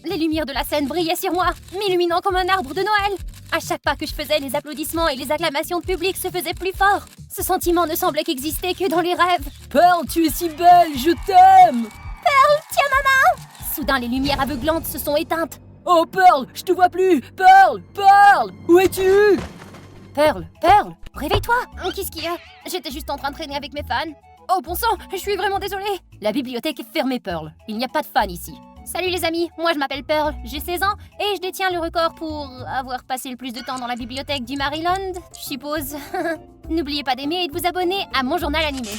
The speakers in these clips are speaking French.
Les lumières de la scène brillaient sur moi, m'illuminant comme un arbre de Noël. À chaque pas que je faisais, les applaudissements et les acclamations de public se faisaient plus forts. Ce sentiment ne semblait qu'exister que dans les rêves. Pearl, tu es si belle, je t'aime! Tiens ma main! Soudain, les lumières aveuglantes se sont éteintes. Oh Pearl, je te vois plus! Pearl! Pearl! Où es-tu? Pearl, réveille-toi! Qu'est-ce qu'il y a? J'étais juste en train de traîner avec mes fans. Oh bon sang, je suis vraiment désolée. La bibliothèque est fermée, Pearl. Il n'y a pas de fans ici. Salut les amis, moi je m'appelle Pearl, j'ai 16 ans et je détiens le record pour avoir passé le plus de temps dans la bibliothèque du Maryland, je suppose. N'oubliez pas d'aimer et de vous abonner à mon journal animé.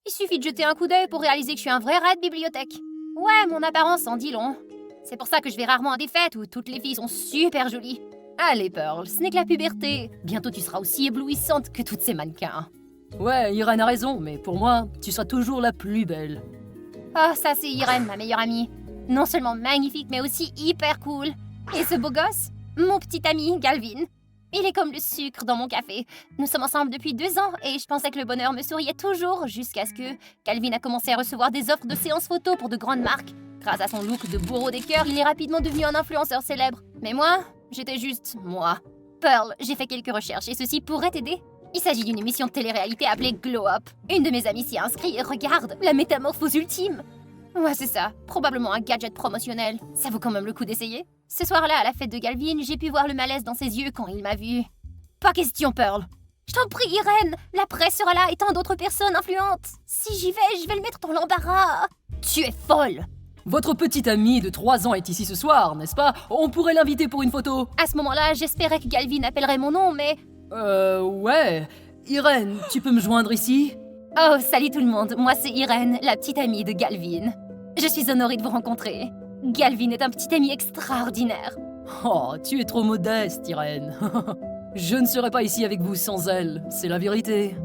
Il suffit de jeter un coup d'œil pour réaliser que je suis un vrai rat de bibliothèque. Ouais, mon apparence en dit long. C'est pour ça que je vais rarement à des fêtes où toutes les filles sont super jolies. Allez Pearl, ce n'est que la puberté. Bientôt tu seras aussi éblouissante que toutes ces mannequins. Ouais, Irène a raison, mais pour moi, tu seras toujours la plus belle. Oh, ça c'est Irène, ma meilleure amie. Non seulement magnifique, mais aussi hyper cool. Et ce beau gosse, mon petit ami Galvin. Il est comme le sucre dans mon café. Nous sommes ensemble depuis 2 ans et je pensais que le bonheur me souriait toujours jusqu'à ce que Galvin a commencé à recevoir des offres de séances photos pour de grandes marques. Grâce à son look de bourreau des cœurs, il est rapidement devenu un influenceur célèbre. Mais moi, j'étais juste moi. Pearl, j'ai fait quelques recherches et ceci pourrait t'aider. Il s'agit d'une émission de télé-réalité appelée Glow Up. Une de mes amies s'y a inscrite et regarde, la métamorphose ultime. Ouais, c'est ça. Probablement un gadget promotionnel. Ça vaut quand même le coup d'essayer. Ce soir-là, à la fête de Galvin, j'ai pu voir le malaise dans ses yeux quand il m'a vue. Pas question, Pearl. Je t'en prie, Irène. La presse sera là et tant d'autres personnes influentes. Si j'y vais, je vais le mettre dans l'embarras. Tu es folle. Votre petite amie de 3 ans est ici ce soir, n'est-ce pas? On pourrait l'inviter pour une photo. À ce moment-là, j'espérais que Galvin appellerait mon nom, mais... Ouais. Irène, tu peux me joindre ici? Oh, salut tout le monde. Moi, c'est Irène, la petite amie de Galvin. Je suis honorée de vous rencontrer. Galvin est un petit ami extraordinaire. Oh, tu es trop modeste, Irène. Je ne serais pas ici avec vous sans elle, c'est la vérité.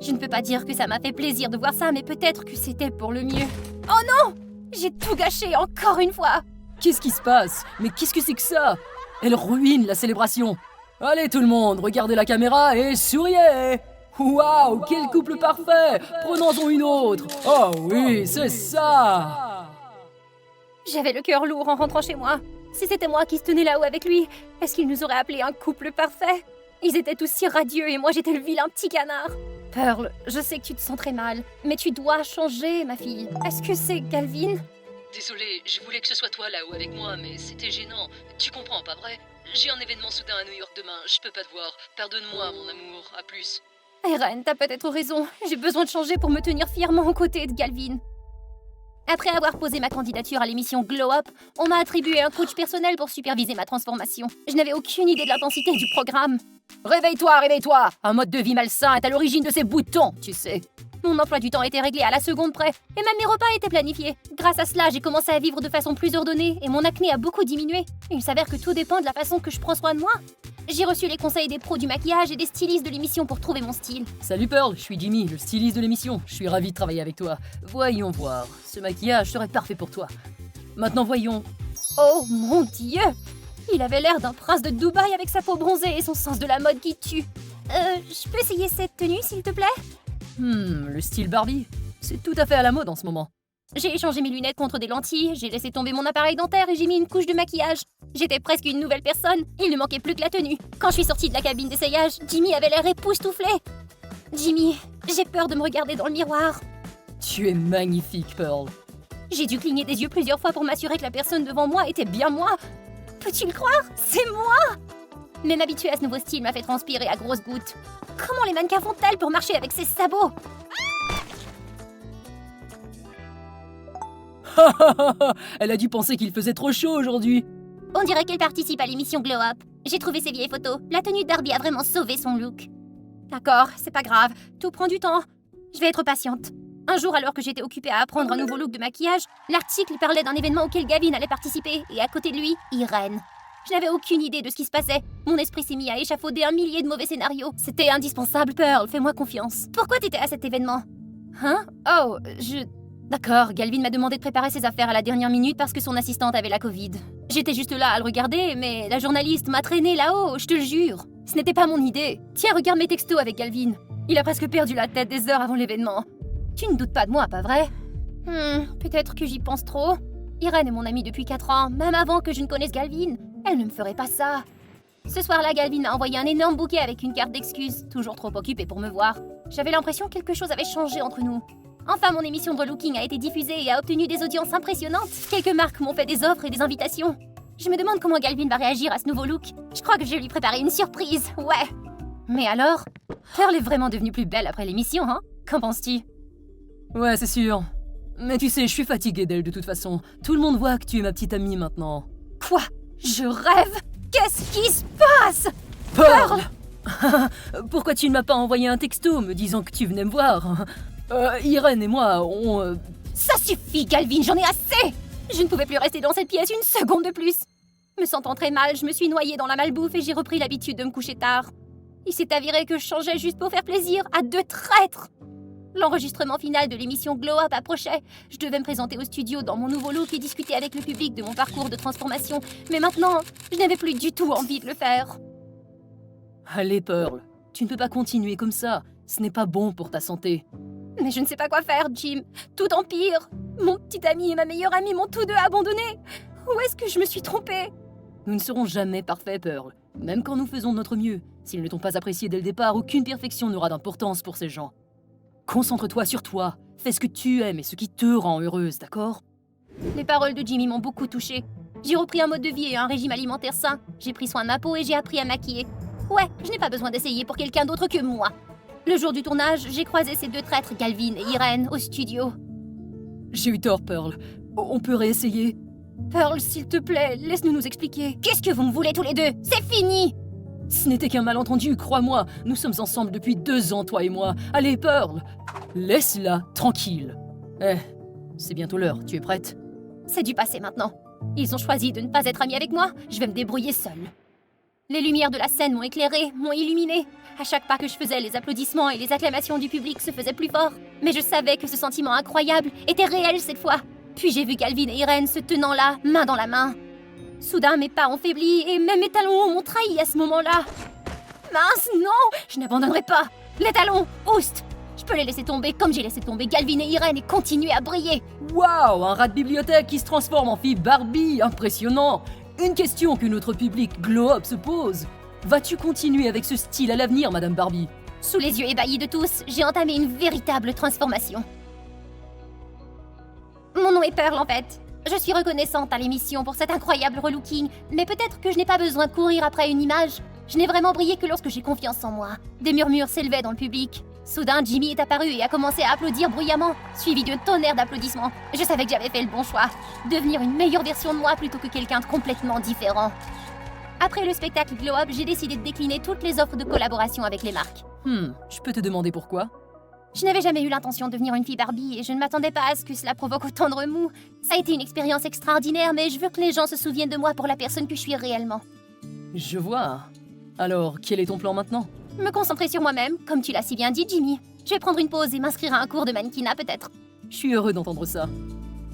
Je ne peux pas dire que ça m'a fait plaisir de voir ça, mais peut-être que c'était pour le mieux. Oh non! J'ai tout gâché encore une fois. Qu'est-ce qui se passe? Mais qu'est-ce que c'est que ça? Elle ruine la célébration. Allez tout le monde, regardez la caméra et souriez! Waouh, quel couple parfait! Prenons-en une autre! Oh oui, c'est ça! J'avais le cœur lourd en rentrant chez moi. Si c'était moi qui se tenais là-haut avec lui, est-ce qu'il nous aurait appelé un couple parfait? Ils étaient tous si radieux et moi j'étais le vilain petit canard. Pearl, je sais que tu te sens très mal, mais tu dois changer, ma fille. Est-ce que c'est Galvin? Désolé, je voulais que ce soit toi là-haut avec moi, mais c'était gênant. Tu comprends, pas vrai? J'ai un événement soudain à New York demain, je peux pas te voir. Pardonne-moi, mon amour, à plus. Irène, t'as peut-être raison. J'ai besoin de changer pour me tenir fièrement aux côtés de Galvin. Après avoir posé ma candidature à l'émission Glow Up, on m'a attribué un coach personnel pour superviser ma transformation. Je n'avais aucune idée de l'intensité du programme. Réveille-toi, réveille-toi! Un mode de vie malsain est à l'origine de ces boutons, tu sais. Mon emploi du temps était réglé à la seconde près, et même mes repas étaient planifiés. Grâce à cela, j'ai commencé à vivre de façon plus ordonnée, et mon acné a beaucoup diminué. Il s'avère que tout dépend de la façon que je prends soin de moi. J'ai reçu les conseils des pros du maquillage et des stylistes de l'émission pour trouver mon style. Salut Pearl, je suis Jimmy, le styliste de l'émission. Je suis ravi de travailler avec toi. Voyons voir, ce maquillage serait parfait pour toi. Maintenant voyons. Oh mon Dieu! Il avait l'air d'un prince de Dubaï avec sa peau bronzée et son sens de la mode qui tue. Je peux essayer cette tenue, s'il te plaît? Le style Barbie. C'est tout à fait à la mode en ce moment. J'ai échangé mes lunettes contre des lentilles, j'ai laissé tomber mon appareil dentaire et j'ai mis une couche de maquillage. J'étais presque une nouvelle personne, il ne manquait plus que la tenue. Quand je suis sortie de la cabine d'essayage, Jimmy avait l'air époustouflé. Jimmy, j'ai peur de me regarder dans le miroir. Tu es magnifique, Pearl. J'ai dû cligner des yeux plusieurs fois pour m'assurer que la personne devant moi était bien moi. Peux-tu le croire? C'est moi! Mais m'habituer à ce nouveau style m'a fait transpirer à grosses gouttes. Comment les mannequins font-elles pour marcher avec ces sabots? Elle a dû penser qu'il faisait trop chaud aujourd'hui. On dirait qu'elle participe à l'émission Glow Up. J'ai trouvé ces vieilles photos. La tenue de Barbie a vraiment sauvé son look. D'accord, c'est pas grave. Tout prend du temps. Je vais être patiente. Un jour, alors que j'étais occupée à apprendre un nouveau look de maquillage, l'article parlait d'un événement auquel Gavin allait participer, et à côté de lui, Irène. Je n'avais aucune idée de ce qui se passait. Mon esprit s'est mis à échafauder un millier de mauvais scénarios. C'était indispensable, Pearl, fais-moi confiance. Pourquoi t'étais à cet événement? Hein? Oh, D'accord, Galvin m'a demandé de préparer ses affaires à la dernière minute parce que son assistante avait la Covid. J'étais juste là à le regarder, mais la journaliste m'a traîné là-haut, je te le jure. Ce n'était pas mon idée. Tiens, regarde mes textos avec Galvin. Il a presque perdu la tête des heures avant l'événement. Tu ne doutes pas de moi, pas vrai? Peut-être que j'y pense trop. Irène est mon amie depuis 4 ans, même avant que je ne connaisse Galvin. Elle ne me ferait pas ça. Ce soir-là, Galvin m'a envoyé un énorme bouquet avec une carte d'excuses, toujours trop occupée pour me voir. J'avais l'impression que quelque chose avait changé entre nous. Enfin, mon émission de relooking a été diffusée et a obtenu des audiences impressionnantes. Quelques marques m'ont fait des offres et des invitations. Je me demande comment Galvin va réagir à ce nouveau look. Je crois que je vais lui préparer une surprise, ouais. Mais alors, Pearl est vraiment devenue plus belle après l'émission, hein? Qu'en penses-tu? Ouais, c'est sûr. Mais tu sais, je suis fatiguée d'elle de toute façon. Tout le monde voit que tu es ma petite amie maintenant. Quoi? Je rêve? Qu'est-ce qui se passe? Pearl! Pourquoi tu ne m'as pas envoyé un texto me disant que tu venais me voir? Irène et moi, on... Ça suffit, Galvin, j'en ai assez! Je ne pouvais plus rester dans cette pièce une seconde de plus. Me sentant très mal, je me suis noyée dans la malbouffe et j'ai repris l'habitude de me coucher tard. Il s'est avéré que je changeais juste pour faire plaisir à 2 traîtres. L'enregistrement final de l'émission Glow Up approchait. Je devais me présenter au studio dans mon nouveau look et discuter avec le public de mon parcours de transformation. Mais maintenant, je n'avais plus du tout envie de le faire. Allez, Pearl, tu ne peux pas continuer comme ça. Ce n'est pas bon pour ta santé. Mais je ne sais pas quoi faire, Jim. Tout empire. Mon petit ami et ma meilleure amie m'ont tous deux abandonné. Où est-ce que je me suis trompée? Nous ne serons jamais parfaits, Pearl. Même quand nous faisons de notre mieux. S'ils ne t'ont pas apprécié dès le départ, aucune perfection n'aura d'importance pour ces gens. Concentre-toi sur toi. Fais ce que tu aimes et ce qui te rend heureuse, d'accord? Les paroles de Jimmy m'ont beaucoup touchée. J'ai repris un mode de vie et un régime alimentaire sain. J'ai pris soin de ma peau et j'ai appris à maquiller. Ouais, je n'ai pas besoin d'essayer pour quelqu'un d'autre que moi. Le jour du tournage, j'ai croisé ces 2 traîtres, Galvin et Irène, au studio. J'ai eu tort, Pearl. On peut réessayer? Pearl, s'il te plaît, laisse-nous nous expliquer. Qu'est-ce que vous me voulez tous les deux? C'est fini! Ce n'était qu'un malentendu, crois-moi. Nous sommes ensemble depuis 2 ans, toi et moi. Allez, Pearl, laisse-la tranquille. C'est bientôt l'heure, tu es prête? C'est du passé maintenant. Ils ont choisi de ne pas être amis avec moi, je vais me débrouiller seule. Les lumières de la scène m'ont éclairée, m'ont illuminée. À chaque pas que je faisais, les applaudissements et les acclamations du public se faisaient plus forts. Mais je savais que ce sentiment incroyable était réel cette fois. Puis j'ai vu Galvin et Irène se tenant là, main dans la main. Soudain, mes pas ont faibli et même mes talons m'ont trahi à ce moment-là. Mince, non! Je n'abandonnerai pas! Les talons, oust! Je peux les laisser tomber comme j'ai laissé tomber Galvin et Irène et continuer à briller. Waouh, un rat de bibliothèque qui se transforme en fille Barbie, impressionnant! Une question que notre public Glow Up se pose. Vas-tu continuer avec ce style à l'avenir, Madame Barbie? Sous les yeux ébahis de tous, j'ai entamé une véritable transformation. Mon nom est Pearl en fait. Je suis reconnaissante à l'émission pour cet incroyable relooking, mais peut-être que je n'ai pas besoin de courir après une image. Je n'ai vraiment brillé que lorsque j'ai confiance en moi. Des murmures s'élevaient dans le public. Soudain, Jimmy est apparu et a commencé à applaudir bruyamment, suivi d'un tonnerre d'applaudissements. Je savais que j'avais fait le bon choix. Devenir une meilleure version de moi plutôt que quelqu'un de complètement différent. Après le spectacle Glow Up, j'ai décidé de décliner toutes les offres de collaboration avec les marques. Je peux te demander pourquoi? Je n'avais jamais eu l'intention de devenir une fille Barbie et je ne m'attendais pas à ce que cela provoque autant de remous. Ça a été une expérience extraordinaire, mais je veux que les gens se souviennent de moi pour la personne que je suis réellement. Je vois. Alors, quel est ton plan maintenant? Me concentrer sur moi-même, comme tu l'as si bien dit, Jimmy. Je vais prendre une pause et m'inscrire à un cours de mannequinat peut-être. Je suis heureux d'entendre ça.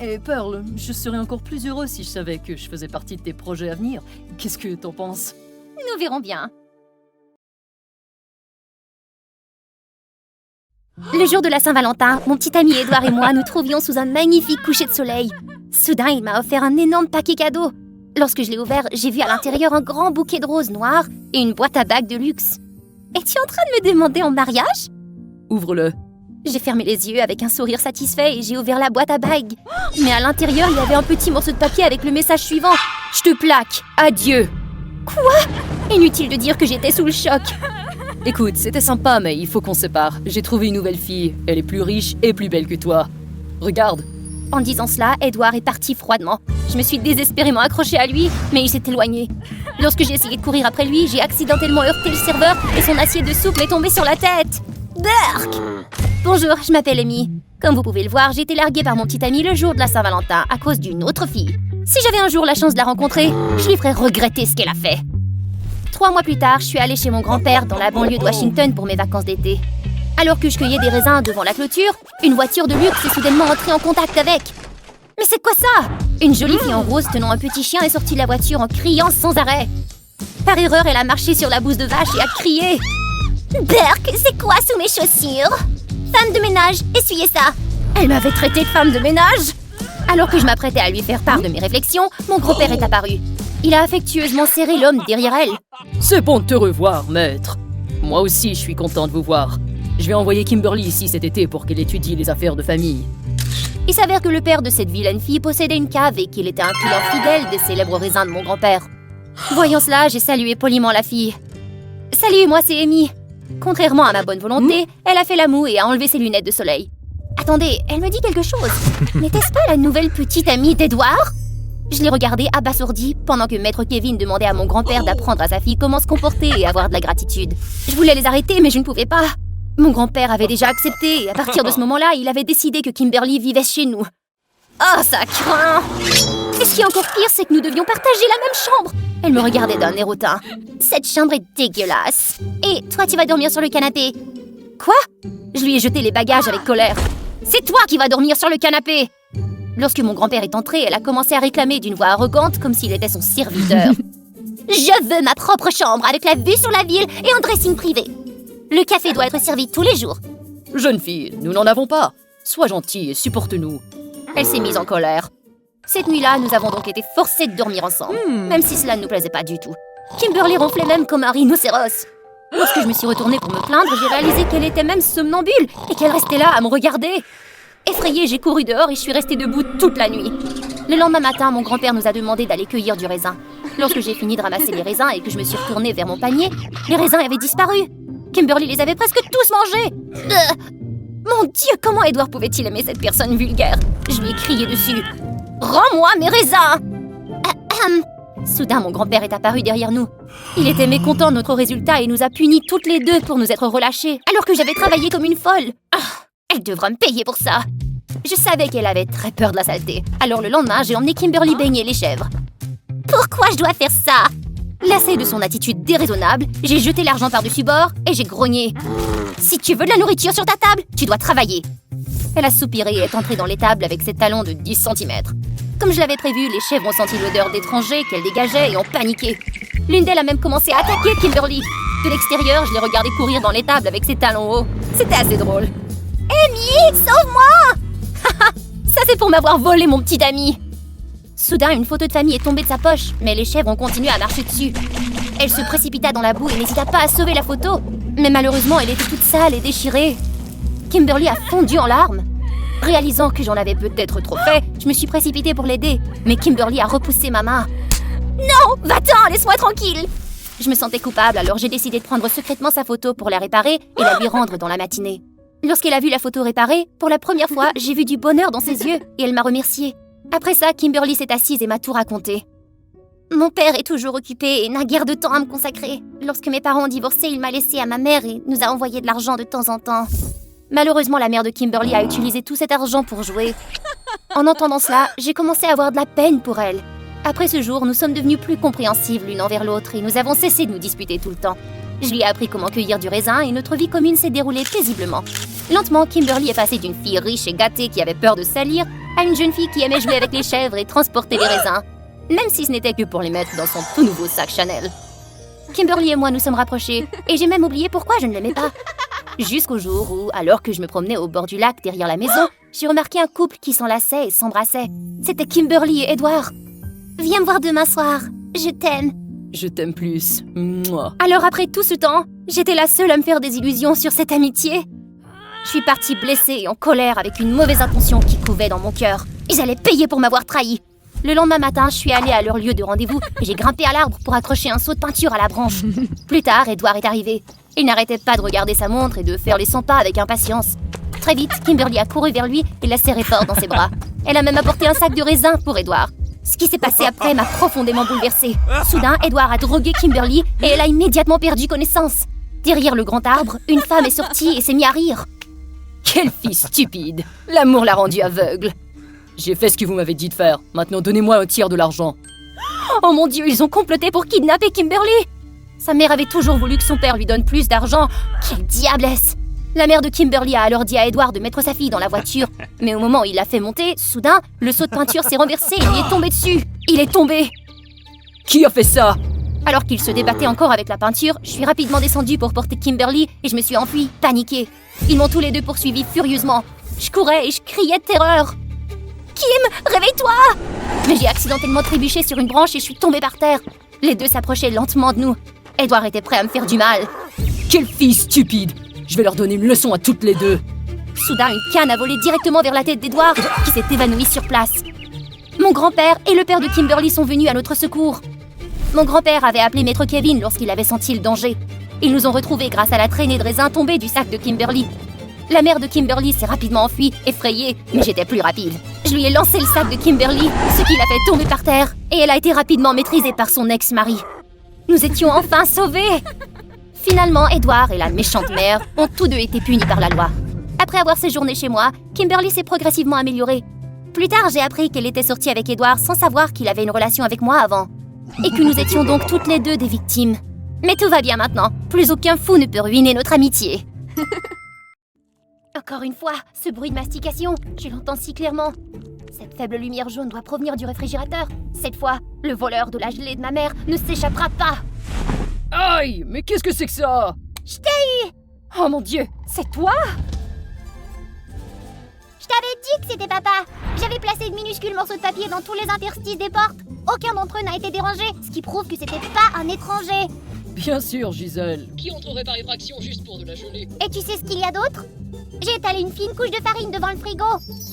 Et Pearl, je serais encore plus heureux si je savais que je faisais partie de tes projets à venir. Qu'est-ce que t'en penses? Nous verrons bien. Le jour de la Saint-Valentin, mon petit ami Edouard et moi nous trouvions sous un magnifique coucher de soleil. Soudain, il m'a offert un énorme paquet cadeau. Lorsque je l'ai ouvert, j'ai vu à l'intérieur un grand bouquet de roses noires et une boîte à bagues de luxe. Es-tu en train de me demander en mariage? Ouvre-le. J'ai fermé les yeux avec un sourire satisfait et j'ai ouvert la boîte à bagues. Mais à l'intérieur, il y avait un petit morceau de papier avec le message suivant. « Je te plaque, adieu !» Quoi? Inutile de dire que j'étais sous le choc. Écoute, c'était sympa, mais il faut qu'on se sépare. J'ai trouvé une nouvelle fille. Elle est plus riche et plus belle que toi. Regarde. En disant cela, Edouard est parti froidement. Je me suis désespérément accrochée à lui, mais il s'est éloigné. Lorsque j'ai essayé de courir après lui, j'ai accidentellement heurté le serveur et son assiette de soupe m'est tombée sur la tête. Burk! Bonjour, je m'appelle Amy. Comme vous pouvez le voir, j'ai été larguée par mon petit ami le jour de la Saint-Valentin à cause d'une autre fille. Si j'avais un jour la chance de la rencontrer, je lui ferais regretter ce qu'elle a fait. 3 mois plus tard, je suis allée chez mon grand-père dans la banlieue de Washington pour mes vacances d'été. Alors que je cueillais des raisins devant la clôture, une voiture de luxe est soudainement entrée en contact avec. Mais c'est quoi ça? Une jolie fille en rose tenant un petit chien est sortie de la voiture en criant sans arrêt. Par erreur, elle a marché sur la bouse de vache et a crié. Burk, c'est quoi sous mes chaussures? Femme de ménage, essuyez ça. Elle m'avait traité de femme de ménage. Alors que je m'apprêtais à lui faire part de mes réflexions, mon gros-père est apparu. Il a affectueusement serré l'homme derrière elle. C'est bon de te revoir, maître. Moi aussi, je suis content de vous voir. Je vais envoyer Kimberly ici cet été pour qu'elle étudie les affaires de famille. Il s'avère que le père de cette vilaine fille possédait une cave et qu'il était un client fidèle des célèbres raisins de mon grand-père. Voyant cela, j'ai salué poliment la fille. « Salut, moi c'est Amy. » Contrairement à ma bonne volonté, elle a fait la moue et a enlevé ses lunettes de soleil. Attendez, elle me dit quelque chose. N'était-ce pas la nouvelle petite amie d'Edouard? Je l'ai regardée abasourdie pendant que maître Kevin demandait à mon grand-père d'apprendre à sa fille comment se comporter et avoir de la gratitude. Je voulais les arrêter, mais je ne pouvais pas. Mon grand-père avait déjà accepté et à partir de ce moment-là, il avait décidé que Kimberly vivait chez nous. Oh, ça craint! Et ce qui est encore pire, c'est que nous devions partager la même chambre. Elle me regardait d'un air hautain. Cette chambre est dégueulasse. Et toi, tu vas dormir sur le canapé. Quoi? Je lui ai jeté les bagages avec colère. C'est toi qui vas dormir sur le canapé! Lorsque mon grand-père est entré, elle a commencé à réclamer d'une voix arrogante comme s'il était son serviteur. Je veux ma propre chambre avec la vue sur la ville et un dressing privé. Le café doit être servi tous les jours. Jeune fille, nous n'en avons pas. Sois gentille et supporte-nous. Elle s'est mise en colère. Cette nuit-là, nous avons donc été forcés de dormir ensemble, même si cela ne nous plaisait pas du tout. Kimberly ronflait même comme un rhinocéros. Lorsque je me suis retournée pour me plaindre, j'ai réalisé qu'elle était même somnambule et qu'elle restait là à me regarder. Effrayée, j'ai couru dehors et je suis restée debout toute la nuit. Le lendemain matin, mon grand-père nous a demandé d'aller cueillir du raisin. Lorsque j'ai fini de ramasser les raisins et que je me suis retournée vers mon panier, les raisins avaient disparu. Kimberly les avait presque tous mangés. Mon Dieu, comment Edouard pouvait-il aimer cette personne vulgaire? Je lui ai crié dessus. Rends-moi mes raisins! Soudain, mon grand-père est apparu derrière nous. Il était mécontent de notre résultat et nous a punis toutes les deux pour nous être relâchés, alors que j'avais travaillé comme une folle. Elle devra me payer pour ça. Je savais qu'elle avait très peur de la saleté. Alors le lendemain, j'ai emmené Kimberly baigner les chèvres. Pourquoi je dois faire ça? Lassée de son attitude déraisonnable, j'ai jeté l'argent par-dessus bord et j'ai grogné. Si tu veux de la nourriture sur ta table, tu dois travailler. Elle a soupiré et est entrée dans l'étable avec ses talons de 10 cm. Comme je l'avais prévu, les chèvres ont senti l'odeur d'étranger qu'elle dégageait et ont paniqué. L'une d'elles a même commencé à attaquer Kimberly. De l'extérieur, je l'ai regardée courir dans l'étable avec ses talons hauts. C'était assez drôle. Amy, sauve-moi! Ça c'est pour m'avoir volé mon petit ami. Soudain, une photo de famille est tombée de sa poche, mais les chèvres ont continué à marcher dessus. Elle se précipita dans la boue et n'hésita pas à sauver la photo. Mais malheureusement, elle était toute sale et déchirée. Kimberly a fondu en larmes. Réalisant que j'en avais peut-être trop fait, je me suis précipitée pour l'aider. Mais Kimberly a repoussé ma main. Non, va-t'en, laisse-moi tranquille! Je me sentais coupable, alors j'ai décidé de prendre secrètement sa photo pour la réparer et la lui rendre dans la matinée. Lorsqu'elle a vu la photo réparée, pour la première fois, j'ai vu du bonheur dans ses yeux et elle m'a remerciée. Après ça, Kimberly s'est assise et m'a tout raconté. Mon père est toujours occupé et n'a guère de temps à me consacrer. Lorsque mes parents ont divorcé, il m'a laissé à ma mère et nous a envoyé de l'argent de temps en temps. Malheureusement, la mère de Kimberly a utilisé tout cet argent pour jouer. En entendant cela, j'ai commencé à avoir de la peine pour elle. Après ce jour, nous sommes devenus plus compréhensives l'une envers l'autre et nous avons cessé de nous disputer tout le temps. Je lui ai appris comment cueillir du raisin et notre vie commune s'est déroulée paisiblement. Lentement, Kimberly est passée d'une fille riche et gâtée qui avait peur de salir à une jeune fille qui aimait jouer avec les chèvres et transporter les raisins, même si ce n'était que pour les mettre dans son tout nouveau sac Chanel. Kimberly et moi nous sommes rapprochés et j'ai même oublié pourquoi je ne l'aimais pas. Jusqu'au jour où, alors que je me promenais au bord du lac derrière la maison, j'ai remarqué un couple qui s'enlaçait et s'embrassait. C'était Kimberly et Edouard. Viens me voir demain soir, je t'aime. Je t'aime plus. Mouah. Alors après tout ce temps, j'étais la seule à me faire des illusions sur cette amitié. Je suis partie blessée et en colère avec une mauvaise intention qui couvait dans mon cœur. Ils allaient payer pour m'avoir trahi. Le lendemain matin, je suis allée à leur lieu de rendez-vous et j'ai grimpé à l'arbre pour accrocher un seau de peinture à la branche. Plus tard, Edouard est arrivé. Il n'arrêtait pas de regarder sa montre et de faire les 100 pas avec impatience. Très vite, Kimberly a couru vers lui et l'a serré fort dans ses bras. Elle a même apporté un sac de raisins pour Edouard. Ce qui s'est passé après m'a profondément bouleversée. Soudain, Edouard a drogué Kimberly et elle a immédiatement perdu connaissance. Derrière le grand arbre, une femme est sortie et s'est mise à rire. Quelle fille stupide! L'amour l'a rendue aveugle. J'ai fait ce que vous m'avez dit de faire. Maintenant, donnez-moi un tiers de l'argent. Oh mon Dieu, ils ont comploté pour kidnapper Kimberly! Sa mère avait toujours voulu que son père lui donne plus d'argent. Quelle diablesse! La mère de Kimberly a alors dit à Edouard de mettre sa fille dans la voiture. Mais au moment où il l'a fait monter, soudain, le seau de peinture s'est renversé et lui est tombé dessus. Il est tombé! Qui a fait ça? Alors qu'il se débattait encore avec la peinture, je suis rapidement descendue pour porter Kimberly et je me suis enfuie, paniquée. Ils m'ont tous les deux poursuivi furieusement. Je courais et je criais de terreur. Kim, réveille-toi! Mais j'ai accidentellement trébuché sur une branche et je suis tombée par terre. Les deux s'approchaient lentement de nous. Edward était prêt à me faire du mal. Quelle fille stupide! Je vais leur donner une leçon à toutes les deux. Soudain, une canne a volé directement vers la tête d'Edward, qui s'est évanoui sur place. Mon grand-père et le père de Kimberly sont venus à notre secours. Mon grand-père avait appelé Maître Kevin lorsqu'il avait senti le danger. Ils nous ont retrouvés grâce à la traînée de raisin tombée du sac de Kimberly. La mère de Kimberly s'est rapidement enfuie, effrayée, mais j'étais plus rapide. Je lui ai lancé le sac de Kimberly, ce qui l'a fait tomber par terre, et elle a été rapidement maîtrisée par son ex-mari. Nous étions enfin sauvés! Finalement, Edward et la méchante mère ont tous deux été punis par la loi. Après avoir séjourné chez moi, Kimberly s'est progressivement améliorée. Plus tard, j'ai appris qu'elle était sortie avec Edward sans savoir qu'il avait une relation avec moi avant. Et que nous étions donc toutes les deux des victimes. Mais tout va bien maintenant. Plus aucun fou ne peut ruiner notre amitié. Encore une fois, ce bruit de mastication, je l'entends si clairement. Cette faible lumière jaune doit provenir du réfrigérateur. Cette fois, le voleur de la gelée de ma mère ne s'échappera pas. Aïe, mais qu'est-ce que c'est que ça? Je t'ai eu! Oh mon Dieu, c'est toi? Je t'avais dit que c'était papa. J'avais placé de minuscules morceaux de papier dans tous les interstices des portes. Aucun d'entre eux n'a été dérangé, ce qui prouve que c'était pas un étranger. Bien sûr, Gisèle. Qui entrerait par effraction juste pour de la gelée? Et tu sais ce qu'il y a d'autre? J'ai étalé une fine couche de farine devant le frigo.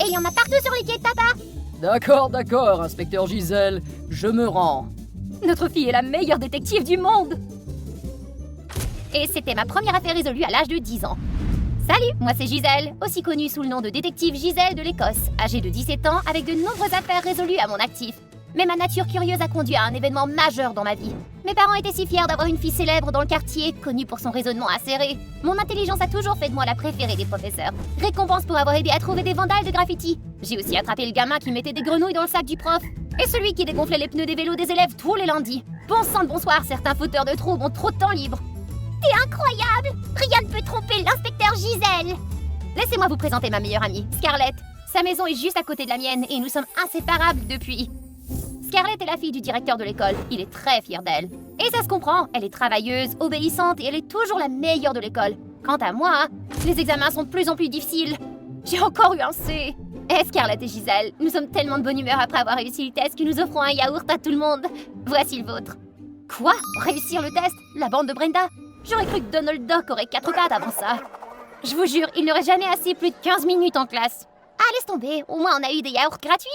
Et il y en a partout sur les pieds de papa. D'accord, inspecteur Gisèle. Je me rends. Notre fille est la meilleure détective du monde. Et c'était ma première affaire résolue à l'âge de 10 ans. Salut, moi c'est Gisèle, aussi connue sous le nom de détective Gisèle de l'Écosse, âgée de 17 ans avec de nombreuses affaires résolues à mon actif. Mais ma nature curieuse a conduit à un événement majeur dans ma vie. Mes parents étaient si fiers d'avoir une fille célèbre dans le quartier, connue pour son raisonnement acéré. Mon intelligence a toujours fait de moi la préférée des professeurs. Récompense pour avoir aidé à trouver des vandales de graffiti. J'ai aussi attrapé le gamin qui mettait des grenouilles dans le sac du prof. Et celui qui dégonflait les pneus des vélos des élèves tous les lundis. Bon sang de bonsoir, certains fauteurs de troubles ont trop de temps libre. T'es incroyable! Rien ne peut tromper l'inspecteur Gisèle! Laissez-moi vous présenter ma meilleure amie, Scarlett. Sa maison est juste à côté de la mienne et nous sommes inséparables depuis. Scarlett est la fille du directeur de l'école. Il est très fier d'elle. Et ça se comprend, elle est travailleuse, obéissante et elle est toujours la meilleure de l'école. Quant à moi, les examens sont de plus en plus difficiles. J'ai encore eu un C. Eh Scarlett et Gisèle, nous sommes tellement de bonne humeur après avoir réussi le test que nous offrons un yaourt à tout le monde. Voici le vôtre. Quoi? Réussir le test? La bande de Brenda? J'aurais cru que Donald Duck aurait 4 pattes avant ça. Je vous jure, il n'aurait jamais assez plus de 15 minutes en classe. Ah, laisse tomber, au moins on a eu des yaourts gratuits.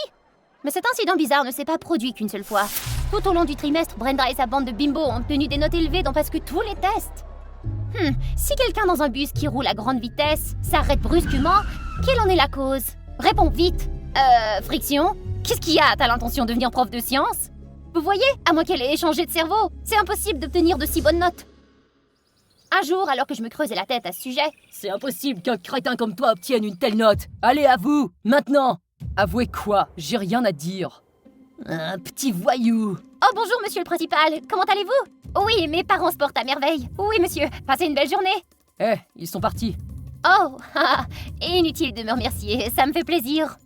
Mais cet incident bizarre ne s'est pas produit qu'une seule fois. Tout au long du trimestre, Brenda et sa bande de bimbos ont obtenu des notes élevées dans presque tous les tests. Si quelqu'un dans un bus qui roule à grande vitesse s'arrête brusquement, quelle en est la cause? Réponds vite. Friction? Qu'est-ce qu'il y a? T'as l'intention de devenir prof de sciences? Vous voyez, à moins qu'elle ait échangé de cerveau, c'est impossible d'obtenir de si bonnes notes. Un jour, alors que je me creusais la tête à ce sujet... C'est impossible qu'un crétin comme toi obtienne une telle note. Allez, avoue, maintenant. Avouez quoi? J'ai rien à dire. Un petit voyou. Oh bonjour monsieur le principal, comment allez-vous? Oui, mes parents se portent à merveille. Oui monsieur, passez une belle journée. Eh, ils sont partis. Oh, inutile de me remercier, ça me fait plaisir.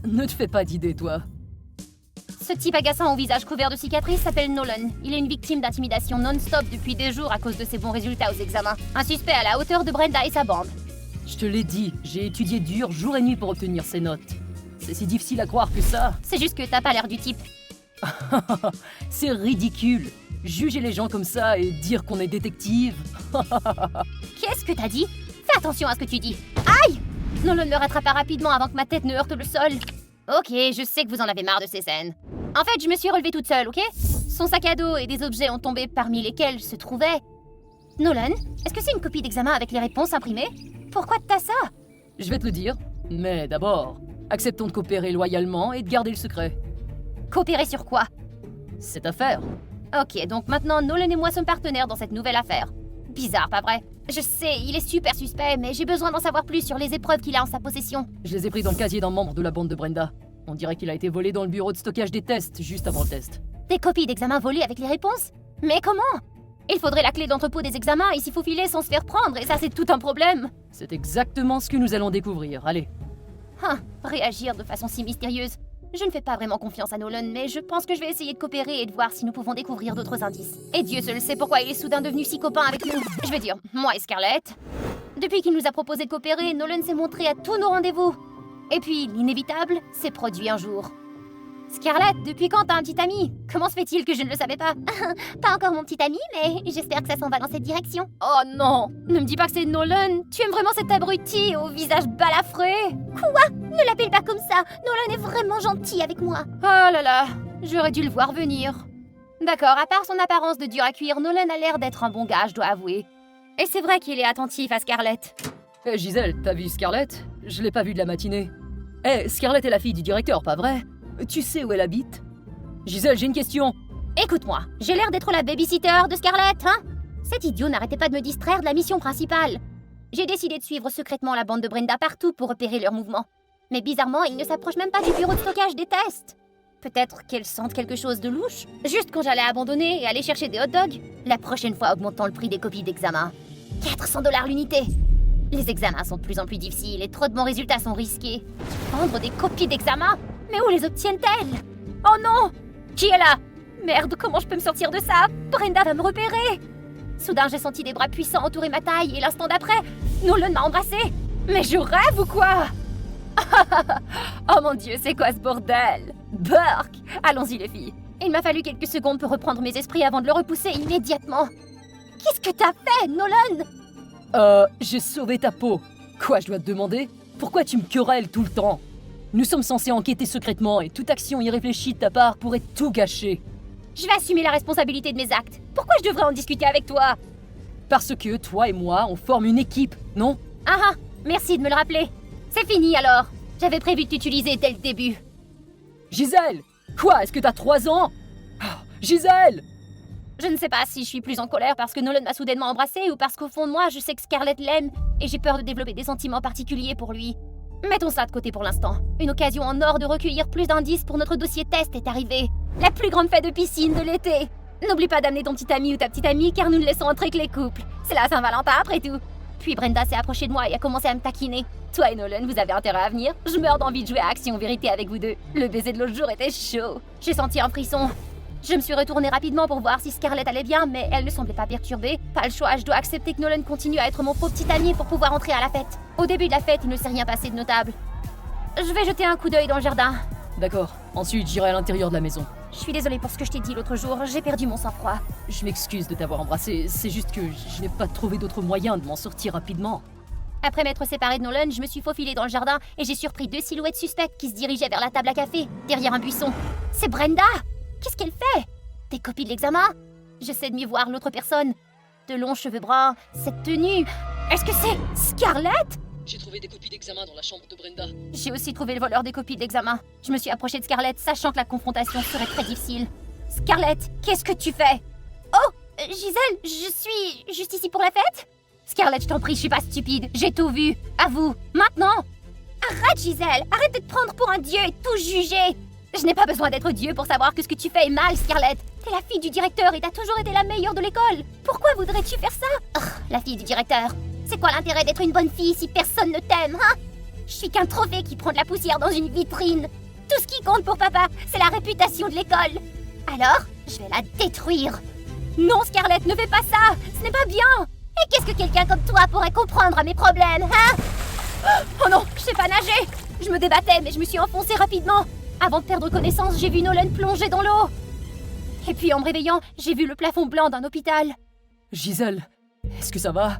Ne te fais pas d'idée, toi. Ce type agaçant au visage couvert de cicatrices s'appelle Nolan. Il est une victime d'intimidation non-stop depuis des jours à cause de ses bons résultats aux examens. Un suspect à la hauteur de Brenda et sa bande. Je te l'ai dit, j'ai étudié dur jour et nuit pour obtenir ces notes. C'est si difficile à croire que ça. C'est juste que t'as pas l'air du type. C'est ridicule. Juger les gens comme ça et dire qu'on est détective. Qu'est-ce que t'as dit? Fais attention à ce que tu dis. Aïe! Nolan me rattrapa rapidement avant que ma tête ne heurte le sol. Ok, je sais que vous en avez marre de ces scènes. En fait, je me suis relevée toute seule, ok? Son sac à dos et des objets ont tombé parmi lesquels se trouvait... Nolan, est-ce que c'est une copie d'examen avec les réponses imprimées? Pourquoi t'as ça? Je vais te le dire, mais d'abord, acceptons de coopérer loyalement et de garder le secret. Coopérer sur quoi? Cette affaire. Ok, donc maintenant Nolan et moi sommes partenaires dans cette nouvelle affaire. Bizarre, pas vrai? Je sais, il est super suspect, mais j'ai besoin d'en savoir plus sur les épreuves qu'il a en sa possession. Je les ai pris dans le casier d'un membre de la bande de Brenda. On dirait qu'il a été volé dans le bureau de stockage des tests, juste avant le test. Des copies d'examens volées avec les réponses? Mais comment? Il faudrait la clé d'entrepôt des examens et s'y faufiler sans se faire prendre, et ça c'est tout un problème. C'est exactement ce que nous allons découvrir, allez. Réagir de façon si mystérieuse. Je ne fais pas vraiment confiance à Nolan, mais je pense que je vais essayer de coopérer et de voir si nous pouvons découvrir d'autres indices. Et Dieu seul sait pourquoi il est soudain devenu si copain avec nous. Je veux dire, moi et Scarlett. Depuis qu'il nous a proposé de coopérer, Nolan s'est montré à tous nos rendez-vous. Et puis, l'inévitable s'est produit un jour. Scarlett, depuis quand t'as un petit ami? Comment se fait-il que je ne le savais pas? Pas encore mon petit ami, mais j'espère que ça s'en va dans cette direction. Oh non! Ne me dis pas que c'est Nolan! Tu aimes vraiment cet abruti au visage balafré? Ne l'appelle pas comme ça. Nolan est vraiment gentil avec moi. Oh là là! J'aurais dû le voir venir. D'accord, à part son apparence de dur à cuire, Nolan a l'air d'être un bon gars, je dois avouer. Et c'est vrai qu'il est attentif à Scarlett. Eh Gisèle, t'as vu Scarlett? Je l'ai pas vue de la matinée. Eh, Scarlett est la fille du directeur, pas vrai? Tu sais où elle habite? Gisèle, j'ai une question. Écoute-moi, j'ai l'air d'être la babysitter de Scarlett, hein? Cet idiot n'arrêtait pas de me distraire de la mission principale. J'ai décidé de suivre secrètement la bande de Brenda partout pour repérer leurs mouvements. Mais bizarrement, ils ne s'approchent même pas du bureau de stockage des tests. Peut-être qu'elles sentent quelque chose de louche. Juste quand j'allais abandonner et aller chercher des hot dogs. La prochaine fois, augmentons le prix des copies d'examen. 400 $ l'unité. Les examens sont de plus en plus difficiles et trop de bons résultats sont risqués. Vendre des copies d'examen? Mais où les obtiennent-elles? Oh non! Qui est là? Merde, comment je peux me sortir de ça? Brenda va me repérer! Soudain, j'ai senti des bras puissants entourer ma taille et l'instant d'après, Nolan m'a embrassée! Mais je rêve ou quoi? Oh mon Dieu, c'est quoi ce bordel? Burk! Allons-y les filles. Il m'a fallu quelques secondes pour reprendre mes esprits avant de le repousser immédiatement. Qu'est-ce que t'as fait, Nolan? J'ai sauvé ta peau. Quoi, je dois te demander? Pourquoi tu me querelles tout le temps? Nous sommes censés enquêter secrètement et toute action irréfléchie de ta part pourrait tout gâcher. Je vais assumer la responsabilité de mes actes. Pourquoi je devrais en discuter avec toi? Parce que toi et moi, on forme une équipe, non? Ah, merci de me le rappeler. C'est fini alors. J'avais prévu de t'utiliser dès le début. Gisèle! Quoi, est-ce que t'as 3 ans? Oh, Gisèle! Je ne sais pas si je suis plus en colère parce que Nolan m'a soudainement embrassée ou parce qu'au fond de moi, je sais que Scarlett l'aime et j'ai peur de développer des sentiments particuliers pour lui. Mettons ça de côté pour l'instant. Une occasion en or de recueillir plus d'indices pour notre dossier test est arrivée. La plus grande fête de piscine de l'été. N'oublie pas d'amener ton petit ami ou ta petite amie car nous ne laissons entrer que les couples. C'est la Saint-Valentin après tout. Puis Brenda s'est approchée de moi et a commencé à me taquiner. Toi et Nolan, vous avez intérêt à venir. Je meurs d'envie de jouer à Action-Vérité avec vous deux. Le baiser de l'autre jour était chaud. J'ai senti un frisson. Je me suis retournée rapidement pour voir si Scarlett allait bien, mais elle ne semblait pas perturbée. Pas le choix, je dois accepter que Nolan continue à être mon pauvre petit ami pour pouvoir entrer à la fête. Au début de la fête, il ne s'est rien passé de notable. Je vais jeter un coup d'œil dans le jardin. D'accord. Ensuite, j'irai à l'intérieur de la maison. Je suis désolée pour ce que je t'ai dit l'autre jour, j'ai perdu mon sang-froid. Je m'excuse de t'avoir embrassé, c'est juste que je n'ai pas trouvé d'autre moyen de m'en sortir rapidement. Après m'être séparée de Nolan, je me suis faufilée dans le jardin et j'ai surpris 2 silhouettes suspectes qui se dirigeaient vers la table à café, derrière un buisson. C'est Brenda! Qu'est-ce qu'elle fait? Des copies de l'examen? J'essaie de mieux voir l'autre personne. De longs cheveux bruns, cette tenue... Est-ce que c'est Scarlett? J'ai trouvé des copies d'examen dans la chambre de Brenda. J'ai aussi trouvé le voleur des copies d'examen. Je me suis approchée de Scarlett, sachant que la confrontation serait très difficile. Scarlett, qu'est-ce que tu fais? Oh, Gisèle, je suis juste ici pour la fête? Scarlett, je t'en prie, je suis pas stupide. J'ai tout vu. À vous, maintenant. Arrête, Gisèle. Arrête de te prendre pour un dieu et tout juger. Je n'ai pas besoin d'être dieu pour savoir que ce que tu fais est mal, Scarlett. T'es la fille du directeur et t'as toujours été la meilleure de l'école. Pourquoi voudrais-tu faire ça? Oh, la fille du directeur. C'est quoi l'intérêt d'être une bonne fille si personne ne t'aime, hein? Je suis qu'un trophée qui prend de la poussière dans une vitrine. Tout ce qui compte pour papa, c'est la réputation de l'école. Alors, je vais la détruire. Non, Scarlett, ne fais pas ça. Ce n'est pas bien. Et qu'est-ce que quelqu'un comme toi pourrait comprendre à mes problèmes, hein? Oh non, je sais pas nager. Je me débattais, mais je me suis enfoncée rapidement. Avant de perdre connaissance, j'ai vu Nolan plonger dans l'eau. Et puis en me réveillant, j'ai vu le plafond blanc d'un hôpital. Gisèle, est-ce que ça va?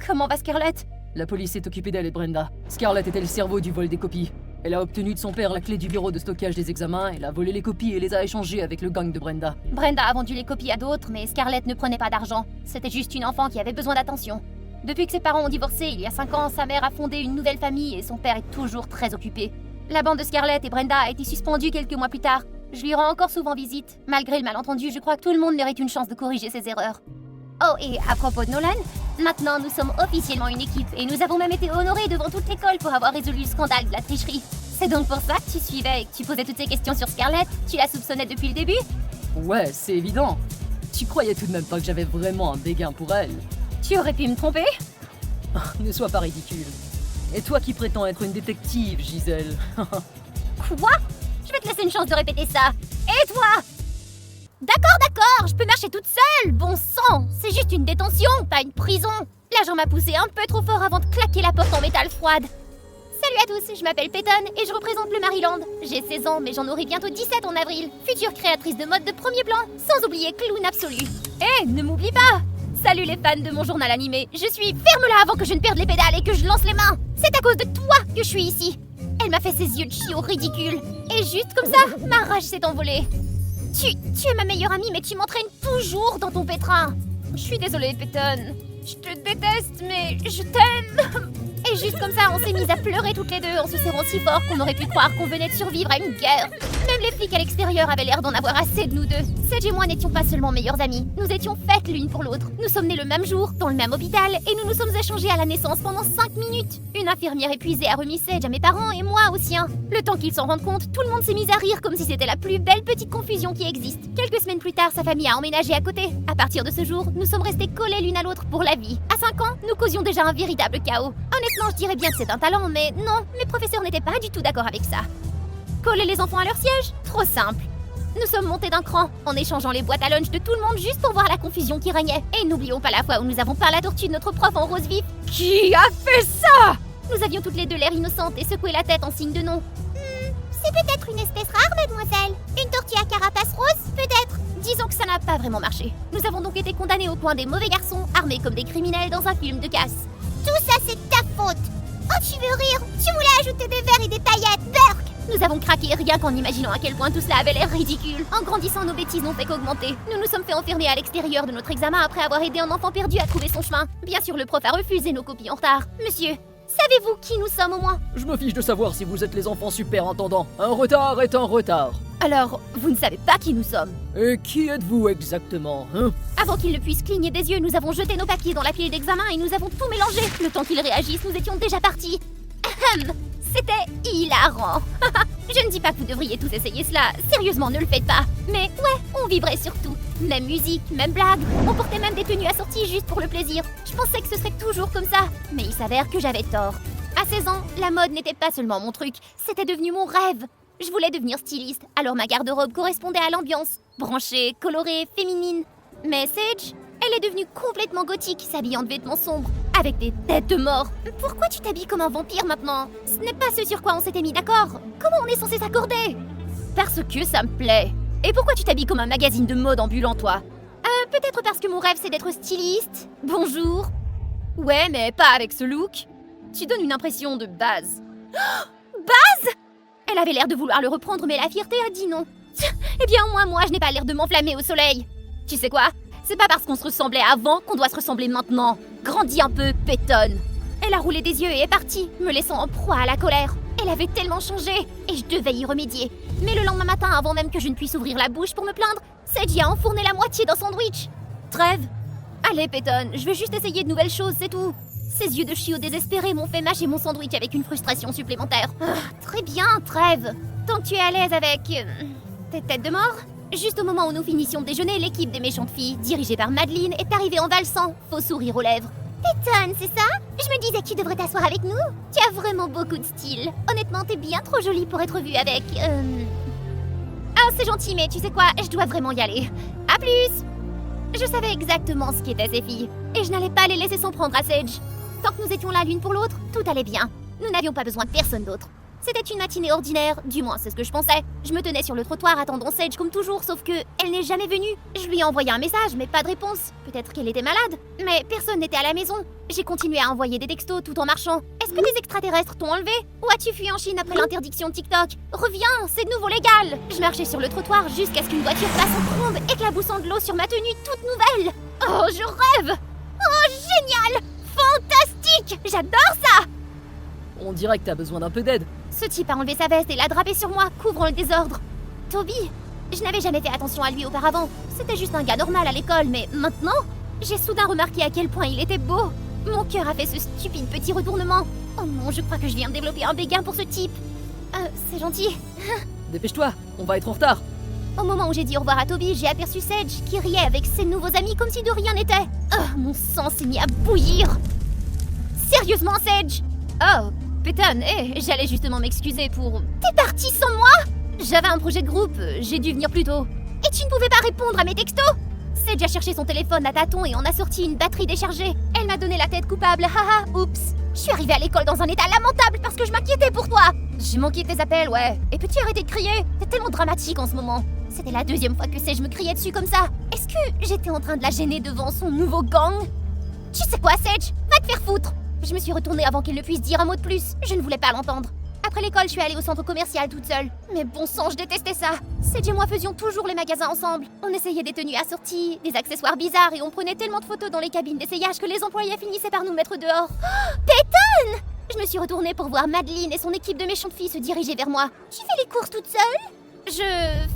Comment va Scarlett? La police s'est occupée d'elle et de Brenda. Scarlett était le cerveau du vol des copies. Elle a obtenu de son père la clé du bureau de stockage des examens, elle a volé les copies et les a échangées avec le gang de Brenda. Brenda a vendu les copies à d'autres, mais Scarlett ne prenait pas d'argent. C'était juste une enfant qui avait besoin d'attention. Depuis que ses parents ont divorcé il y a 5 ans, sa mère a fondé une nouvelle famille et son père est toujours très occupé. La bande de Scarlett et Brenda a été suspendue quelques mois plus tard. Je lui rends encore souvent visite. Malgré le malentendu, je crois que tout le monde mérite une chance de corriger ses erreurs. Oh, et à propos de Nolan, maintenant nous sommes officiellement une équipe et nous avons même été honorés devant toute l'école pour avoir résolu le scandale de la tricherie. C'est donc pour ça que tu suivais et que tu posais toutes ces questions sur Scarlett? Tu la soupçonnais depuis le début? Ouais, c'est évident. Tu croyais tout de même pas que j'avais vraiment un dégain pour elle? Tu aurais pu me tromper? Ne sois pas ridicule. Et toi qui prétends être une détective, Gisèle? Quoi? Je vais te laisser une chance de répéter ça. Et toi? D'accord, je peux marcher toute seule, bon sang. C'est juste une détention, pas une prison. L'agent m'a poussé un peu trop fort avant de claquer la porte en métal froide. Salut à tous, je m'appelle Peyton et je représente le Maryland. J'ai 16 ans, mais j'en aurai bientôt 17 en avril. Future créatrice de mode de premier plan, sans oublier clown absolu. Ne m'oublie pas. Salut les fans de mon journal animé. Je suis... Ferme-la avant que je ne perde les pédales et que je lance les mains. C'est à cause de toi que je suis ici. Elle m'a fait ses yeux de chiot ridicules. Et juste comme ça, ma rage s'est envolée. Tu es ma meilleure amie, mais tu m'entraînes toujours dans ton pétrin. Je suis désolée, Peyton. Je te déteste, mais je t'aime. Et juste comme ça, on s'est mises à pleurer toutes les deux en se serrant si fort qu'on aurait pu croire qu'on venait de survivre à une guerre. Même les flics à l'extérieur avaient l'air d'en avoir assez de nous deux. Sedge et moi n'étions pas seulement meilleures amies, nous étions faites l'une pour l'autre. Nous sommes nés le même jour, dans le même hôpital, et nous nous sommes échangés à la naissance pendant 5 minutes. Une infirmière épuisée a remis Sedge à mes parents et moi aux siens. Le temps qu'ils s'en rendent compte, tout le monde s'est mis à rire comme si c'était la plus belle petite confusion qui existe. Quelques semaines plus tard, sa famille a emménagé à côté. À partir de ce jour, nous sommes restés collés l'une à l'autre pour la vie. À 5 ans, nous causions déjà un véritable chaos. Honnêtement, je dirais bien que c'est un talent, mais non, mes professeurs n'étaient pas du tout d'accord avec ça. Coller les enfants à leur siège? Trop simple. Nous sommes montés d'un cran, en échangeant les boîtes à lunch de tout le monde juste pour voir la confusion qui régnait. Et n'oublions pas la fois où nous avons peint la tortue de notre prof en rose vif. Qui a fait ça? Nous avions toutes les deux l'air innocentes et secoué la tête en signe de non. C'est peut-être une espèce rare, mademoiselle. Une tortue à carapace rose, peut-être. Disons que ça n'a pas vraiment marché. Nous avons donc été condamnés au coin des mauvais garçons, armés comme des criminels dans un film de casse. Tout ça, c'est ta faute. Oh, tu veux rire? Tu voulais ajouter des verres et des paillettes, Burk! Nous avons craqué rien qu'en imaginant à quel point tout cela avait l'air ridicule. En grandissant, nos bêtises n'ont fait qu'augmenter. Nous nous sommes fait enfermer à l'extérieur de notre examen après avoir aidé un enfant perdu à trouver son chemin. Bien sûr, le prof a refusé nos copies en retard. Monsieur, savez-vous qui nous sommes au moins? Je me fiche de savoir si vous êtes les enfants superintendants. Un retard est un retard. Alors, vous ne savez pas qui nous sommes? Et qui êtes-vous exactement, hein? Avant qu'il ne puisse cligner des yeux, nous avons jeté nos papiers dans la pile d'examen et nous avons tout mélangé. Le temps qu'il réagisse, nous étions déjà partis. C'était hilarant. Je ne dis pas que vous devriez tous essayer cela. Sérieusement, ne le faites pas. Mais ouais, on vibrait surtout. Même musique, même blague. On portait même des tenues assorties juste pour le plaisir. Je pensais que ce serait toujours comme ça. Mais il s'avère que j'avais tort. À 16 ans, la mode n'était pas seulement mon truc. C'était devenu mon rêve. Je voulais devenir styliste, alors ma garde-robe correspondait à l'ambiance. Branchée, colorée, féminine. Mais Sedge, elle est devenue complètement gothique, s'habillant de vêtements sombres, avec des têtes de mort. Pourquoi tu t'habilles comme un vampire maintenant? Ce n'est pas ce sur quoi on s'était mis d'accord. Comment on est censé s'accorder? Parce que ça me plaît. Et pourquoi tu t'habilles comme un magazine de mode ambulant, toi? Peut-être parce que mon rêve c'est d'être styliste. Bonjour. Ouais, mais pas avec ce look. Tu donnes une impression de base. Base? Elle avait l'air de vouloir le reprendre, mais la fierté a dit non. Eh bien, moi, je n'ai pas l'air de m'enflammer au soleil. Tu sais quoi? C'est pas parce qu'on se ressemblait avant qu'on doit se ressembler maintenant. Grandis un peu, Peyton. Elle a roulé des yeux et est partie, me laissant en proie à la colère. Elle avait tellement changé, et je devais y remédier. Mais le lendemain matin, avant même que je ne puisse ouvrir la bouche pour me plaindre, Sedge a enfourné la moitié d'un sandwich. Trêve. Allez, Peyton, je veux juste essayer de nouvelles choses, c'est tout. Ses yeux de chiot désespérés m'ont fait mâcher mon sandwich avec une frustration supplémentaire. Très bien, Trêve. Tant que tu es à l'aise avec... tes têtes de mort. Juste au moment où nous finissions de déjeuner, l'équipe des méchantes filles, dirigée par Madeleine, est arrivée en valsant, faux sourire aux lèvres. Peyton, c'est ça? Je me disais que tu devrais t'asseoir avec nous. Tu as vraiment beaucoup de style. Honnêtement, t'es bien trop jolie pour être vue avec... Ah, c'est gentil, mais tu sais quoi? Je dois vraiment y aller. À plus! Je savais exactement ce qu'étaient ces filles, et je n'allais pas les laisser s'en prendre à Sedge. Tant que nous étions là l'une pour l'autre, tout allait bien. Nous n'avions pas besoin de personne d'autre. C'était une matinée ordinaire, du moins c'est ce que je pensais. Je me tenais sur le trottoir attendant Sedge comme toujours, sauf que elle n'est jamais venue. Je lui ai envoyé un message, mais pas de réponse. Peut-être qu'elle était malade, mais personne n'était à la maison. J'ai continué à envoyer des textos tout en marchant. Est-ce que des extraterrestres t'ont enlevé? Ou as-tu fui en Chine après l'interdiction de TikTok? Reviens, c'est de nouveau légal! Je marchais sur le trottoir jusqu'à ce qu'une voiture passe en trombe, éclaboussant de l'eau sur ma tenue toute nouvelle. Oh, je rêve! Oh, génial! Fantastique! J'adore ça! On dirait que t'as besoin d'un peu d'aide. Ce type a enlevé sa veste et l'a drapée sur moi, couvrant le désordre. Toby, je n'avais jamais fait attention à lui auparavant. C'était juste un gars normal à l'école, mais maintenant, j'ai soudain remarqué à quel point il était beau. Mon cœur a fait ce stupide petit retournement. Oh non, je crois que je viens de développer un béguin pour ce type. C'est gentil. Dépêche-toi, on va être en retard. Au moment où j'ai dit au revoir à Toby, j'ai aperçu Sedge qui riait avec ses nouveaux amis comme si de rien n'était. Oh, mon sang s'est mis à bouillir. Sérieusement, Sedge? Oh, Peyton, j'allais justement m'excuser pour... T'es parti sans moi? J'avais un projet de groupe, j'ai dû venir plus tôt. Et tu ne pouvais pas répondre à mes textos? Sedge a cherché son téléphone à tâtons et en a sorti une batterie déchargée. Elle m'a donné la tête coupable, haha, oups. Je suis arrivée à l'école dans un état lamentable parce que je m'inquiétais pour toi. J'ai manqué tes appels, ouais. Et peux-tu arrêter de crier? T'es tellement dramatique en ce moment. C'était la deuxième fois que Sage me criait dessus comme ça. Est-ce que j'étais en train de la gêner devant son nouveau gang? Tu sais quoi, Sage? Va te faire foutre! Je me suis retournée avant qu'elle ne puisse dire un mot de plus. Je ne voulais pas l'entendre. Après l'école, je suis allée au centre commercial toute seule. Mais bon sang, je détestais ça. Sage et moi faisions toujours les magasins ensemble. On essayait des tenues assorties, des accessoires bizarres et on prenait tellement de photos dans les cabines d'essayage que les employés finissaient par nous mettre dehors. Oh, Peyton! Je me suis retournée pour voir Madeline et son équipe de méchantes filles se diriger vers moi. Tu fais les courses toute seule? Je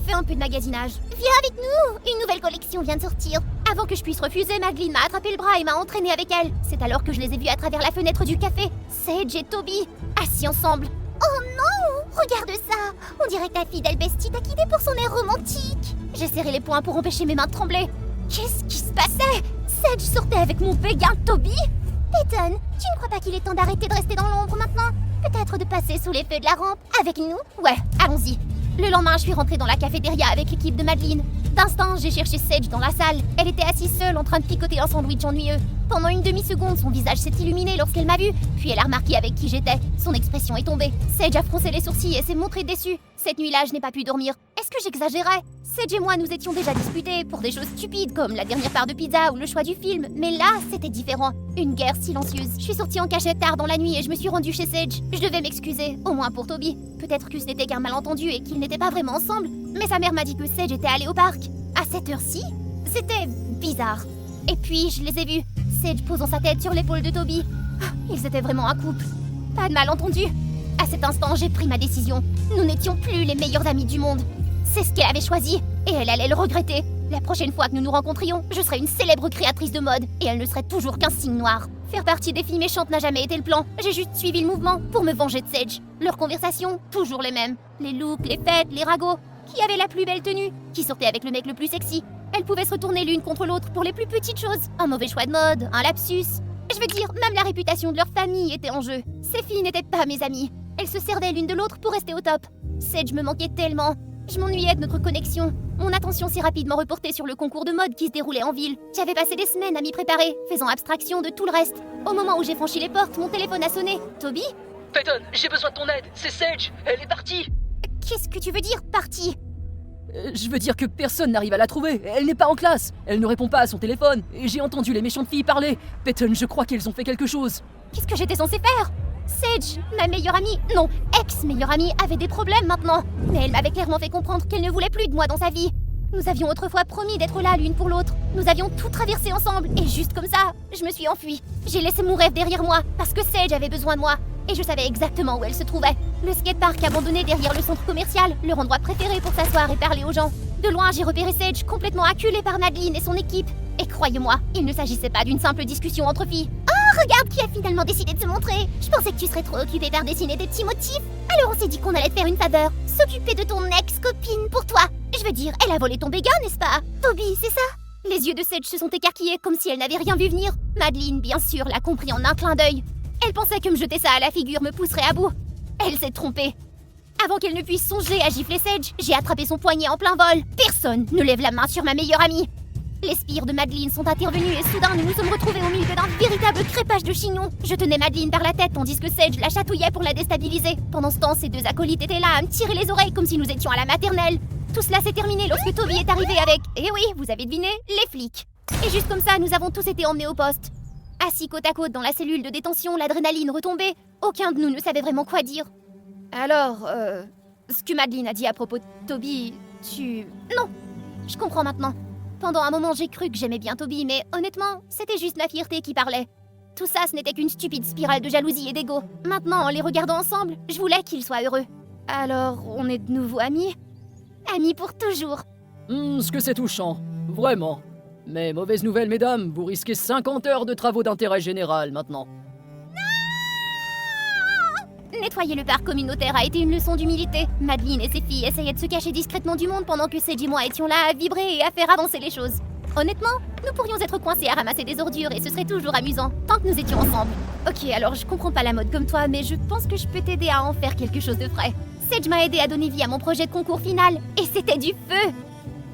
fais un peu de magasinage. Viens avec nous! Une nouvelle collection vient de sortir. Avant que je puisse refuser, Madeline m'a attrapé le bras et m'a entraînée avec elle. C'est alors que je les ai vus à travers la fenêtre du café. Sage et Toby, assis ensemble. Oh non! Regarde ça! On dirait que ta fidèle bestie t'a quitté pour son air romantique. J'ai serré les poings pour empêcher mes mains de trembler. Qu'est-ce qui se passait? Sage sortait avec mon béguin Toby? Peyton, tu ne crois pas qu'il est temps d'arrêter de rester dans l'ombre maintenant? Peut-être de passer sous les feux de la rampe avec nous? Ouais, allons-y. Le lendemain, je suis rentrée dans la cafétéria avec l'équipe de Madeline. D'instinct, j'ai cherché Sage dans la salle. Elle était assise seule en train de picoter un sandwich ennuyeux. Pendant une demi-seconde, son visage s'est illuminé lorsqu'elle m'a vue, puis elle a remarqué avec qui j'étais. Son expression est tombée. Sage a froncé les sourcils et s'est montrée déçue. Cette nuit-là, je n'ai pas pu dormir. Est-ce que j'exagérais? Sage et moi nous étions déjà disputés pour des choses stupides comme la dernière part de pizza ou le choix du film, mais là, c'était différent. Une guerre silencieuse. Je suis sortie en cachette tard dans la nuit et je me suis rendue chez Sage. Je devais m'excuser, au moins pour Toby. Peut-être que ce n'était qu'un malentendu et qu'ils n'étaient pas vraiment ensemble, mais sa mère m'a dit que Sage était allée au parc. À cette heure-ci, c'était bizarre. Et puis, je les ai vus, Sage posant sa tête sur l'épaule de Toby. Ils étaient vraiment un couple. Pas de malentendu. À cet instant, j'ai pris ma décision. Nous n'étions plus les meilleurs amis du monde. C'est ce qu'elle avait choisi, et elle allait le regretter. La prochaine fois que nous nous rencontrions, je serais une célèbre créatrice de mode, et elle ne serait toujours qu'un signe noir. Faire partie des filles méchantes n'a jamais été le plan. J'ai juste suivi le mouvement pour me venger de Sage. Leurs conversations, toujours les mêmes. Les looks, les fêtes, les ragots. Qui avait la plus belle tenue? Qui sortait avec le mec le plus sexy? Elles pouvaient se retourner l'une contre l'autre pour les plus petites choses. Un mauvais choix de mode, un lapsus. Je veux dire, même la réputation de leur famille était en jeu. Ces filles n'étaient pas mes amies. Elles se servaient l'une de l'autre pour rester au top. Sage me manquait tellement. Je m'ennuyais de notre connexion. Mon attention s'est rapidement reportée sur le concours de mode qui se déroulait en ville. J'avais passé des semaines à m'y préparer, faisant abstraction de tout le reste. Au moment où j'ai franchi les portes, mon téléphone a sonné. Toby? Peyton, j'ai besoin de ton aide. C'est Sage. Elle est partie. Qu'est-ce que tu veux dire, partie? Je veux dire que personne n'arrive à la trouver. Elle n'est pas en classe. Elle ne répond pas à son téléphone. Et j'ai entendu les méchantes filles parler. Peyton, je crois qu'elles ont fait quelque chose. Qu'est-ce que j'étais censée faire? Sage, ma meilleure amie, non, ex-meilleure amie, avait des problèmes maintenant. Mais elle m'avait clairement fait comprendre qu'elle ne voulait plus de moi dans sa vie. Nous avions autrefois promis d'être là l'une pour l'autre. Nous avions tout traversé ensemble. Et juste comme ça, je me suis enfuie. J'ai laissé mon rêve derrière moi parce que Sage avait besoin de moi. Et je savais exactement où elle se trouvait. Le skatepark abandonné derrière le centre commercial, leur endroit préféré pour s'asseoir et parler aux gens. De loin, j'ai repéré Sage complètement acculée par Madeline et son équipe. Et croyez-moi, il ne s'agissait pas d'une simple discussion entre filles. Oh, regarde qui a finalement décidé de se montrer. Je pensais que tu serais trop occupée par dessiner des petits motifs. Alors on s'est dit qu'on allait te faire une faveur. S'occuper de ton ex-copine pour toi. Je veux dire, elle a volé ton béguin, n'est-ce pas? Toby, c'est ça? Les yeux de Sage se sont écarquillés comme si elle n'avait rien vu venir. Madeline, bien sûr, l'a compris en un clin d'œil. Elle pensait que me jeter ça à la figure me pousserait à bout. Elle s'est trompée. Avant qu'elle ne puisse songer à gifler Sage, j'ai attrapé son poignet en plein vol. Personne ne lève la main sur ma meilleure amie. Les spires de Madeline sont intervenus et soudain nous nous sommes retrouvés au milieu d'un véritable crépage de chignons. Je tenais Madeline par la tête tandis que Sage la chatouillait pour la déstabiliser. Pendant ce temps, ses deux acolytes étaient là à me tirer les oreilles comme si nous étions à la maternelle. Tout cela s'est terminé lorsque Toby est arrivé avec, eh oui, vous avez deviné, les flics. Et juste comme ça, nous avons tous été emmenés au poste. Assis côte à côte dans la cellule de détention, l'adrénaline retombée, aucun de nous ne savait vraiment quoi dire. Alors, ce que Madeline a dit à propos de Toby, Non, je comprends maintenant. Pendant un moment, j'ai cru que j'aimais bien Toby, mais honnêtement, c'était juste ma fierté qui parlait. Tout ça, ce n'était qu'une stupide spirale de jalousie et d'ego. Maintenant, en les regardant ensemble, je voulais qu'ils soient heureux. Alors, on est de nouveau amis? Amis pour toujours. Ce que c'est touchant. Vraiment. Mais mauvaise nouvelle, mesdames, vous risquez 50 heures de travaux d'intérêt général maintenant. Nettoyer le parc communautaire a été une leçon d'humilité. Madeline et ses filles essayaient de se cacher discrètement du monde pendant que Sage et moi étions là à vibrer et à faire avancer les choses. Honnêtement, nous pourrions être coincés à ramasser des ordures et ce serait toujours amusant, tant que nous étions ensemble. Ok, alors je comprends pas la mode comme toi, mais je pense que je peux t'aider à en faire quelque chose de frais. Sage m'a aidé à donner vie à mon projet de concours final, et c'était du feu!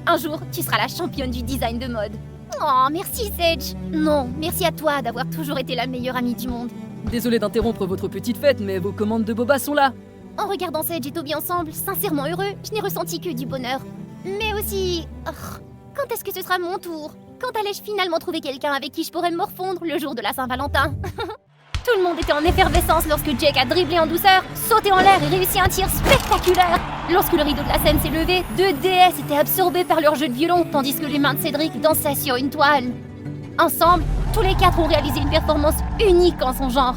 Un jour, tu seras la championne du design de mode. Oh, merci Sage! Non, merci à toi d'avoir toujours été la meilleure amie du monde. Désolé d'interrompre votre petite fête, mais vos commandes de boba sont là. En regardant Sedge et Toby ensemble, sincèrement heureux, je n'ai ressenti que du bonheur. Mais aussi... quand est-ce que ce sera mon tour? Quand allais-je finalement trouver quelqu'un avec qui je pourrais me morfondre le jour de la Saint-Valentin? Tout le monde était en effervescence lorsque Jake a dribblé en douceur, sauté en l'air et réussi un tir spectaculaire. Lorsque le rideau de la scène s'est levé, 2 déesses étaient absorbées par leur jeu de violon, tandis que les mains de Cédric dansaient sur une toile. Ensemble, tous les 4 ont réalisé une performance unique en son genre.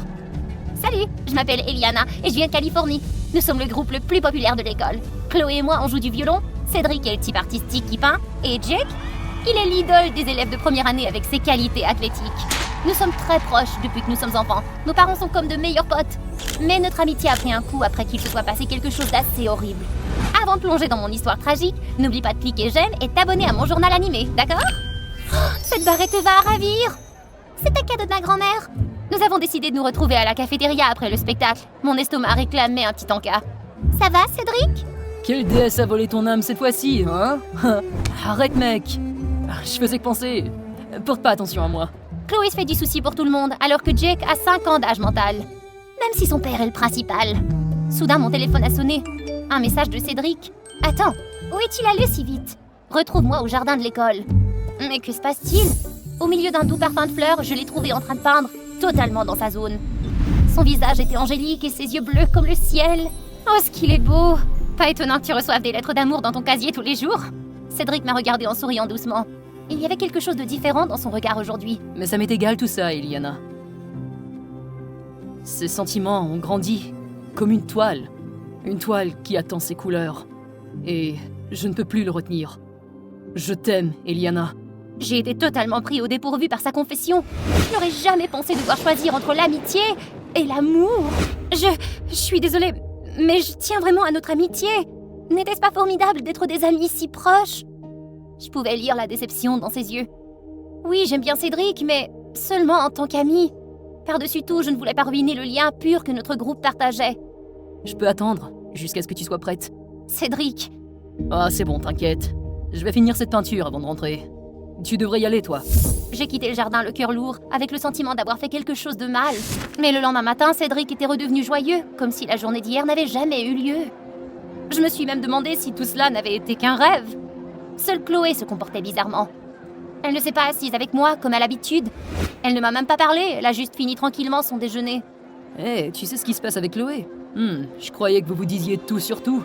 Salut, je m'appelle Eliana et je viens de Californie. Nous sommes le groupe le plus populaire de l'école. Chloé et moi, on joue du violon, Cédric est le type artistique qui peint, et Jake, il est l'idole des élèves de première année avec ses qualités athlétiques. Nous sommes très proches depuis que nous sommes enfants. Nos parents sont comme de meilleurs potes. Mais notre amitié a pris un coup après qu'il se soit passé quelque chose d'assez horrible. Avant de plonger dans mon histoire tragique, n'oublie pas de cliquer j'aime et t'abonner à mon journal animé, d'accord? Cette barrette va à ravir! C'est un cadeau de ma grand-mère. Nous avons décidé de nous retrouver à la cafétéria après le spectacle. Mon estomac réclamait un petit encas. Ça va, Cédric? Quelle déesse a volé ton âme cette fois-ci, hein? Arrête, mec. Je faisais que penser. Porte pas attention à moi. Chloé se fait du souci pour tout le monde, alors que Jake a 5 ans d'âge mental. Même si son père est le principal. Soudain, mon téléphone a sonné. Un message de Cédric. Attends, où est-il allé si vite? Retrouve-moi au jardin de l'école. Mais que se passe-t-il? Au milieu d'un doux parfum de fleurs, je l'ai trouvé en train de peindre, totalement dans sa zone. Son visage était angélique et ses yeux bleus comme le ciel. Oh, ce qu'il est beau! Pas étonnant que tu reçoives des lettres d'amour dans ton casier tous les jours. Cédric m'a regardé en souriant doucement. Il y avait quelque chose de différent dans son regard aujourd'hui. Mais ça m'est égal tout ça, Eliana. Ces sentiments ont grandi comme une toile. Une toile qui attend ses couleurs. Et je ne peux plus le retenir. Je t'aime, Eliana. J'ai été totalement pris au dépourvu par sa confession. Je n'aurais jamais pensé devoir choisir entre l'amitié et l'amour. Je suis désolée, mais je tiens vraiment à notre amitié. N'était-ce pas formidable d'être des amis si proches? Je pouvais lire la déception dans ses yeux. Oui, j'aime bien Cédric, mais seulement en tant qu'ami. Par-dessus tout, je ne voulais pas ruiner le lien pur que notre groupe partageait. Je peux attendre, jusqu'à ce que tu sois prête. Cédric. Ah, c'est bon, t'inquiète. Je vais finir cette peinture avant de rentrer. Tu devrais y aller, toi. J'ai quitté le jardin le cœur lourd, avec le sentiment d'avoir fait quelque chose de mal. Mais le lendemain matin, Cédric était redevenu joyeux, comme si la journée d'hier n'avait jamais eu lieu. Je me suis même demandé si tout cela n'avait été qu'un rêve. Seule Chloé se comportait bizarrement. Elle ne s'est pas assise avec moi, comme à l'habitude. Elle ne m'a même pas parlé, elle a juste fini tranquillement son déjeuner. Hé, tu sais ce qui se passe avec Chloé? Je croyais que vous vous disiez tout sur tout.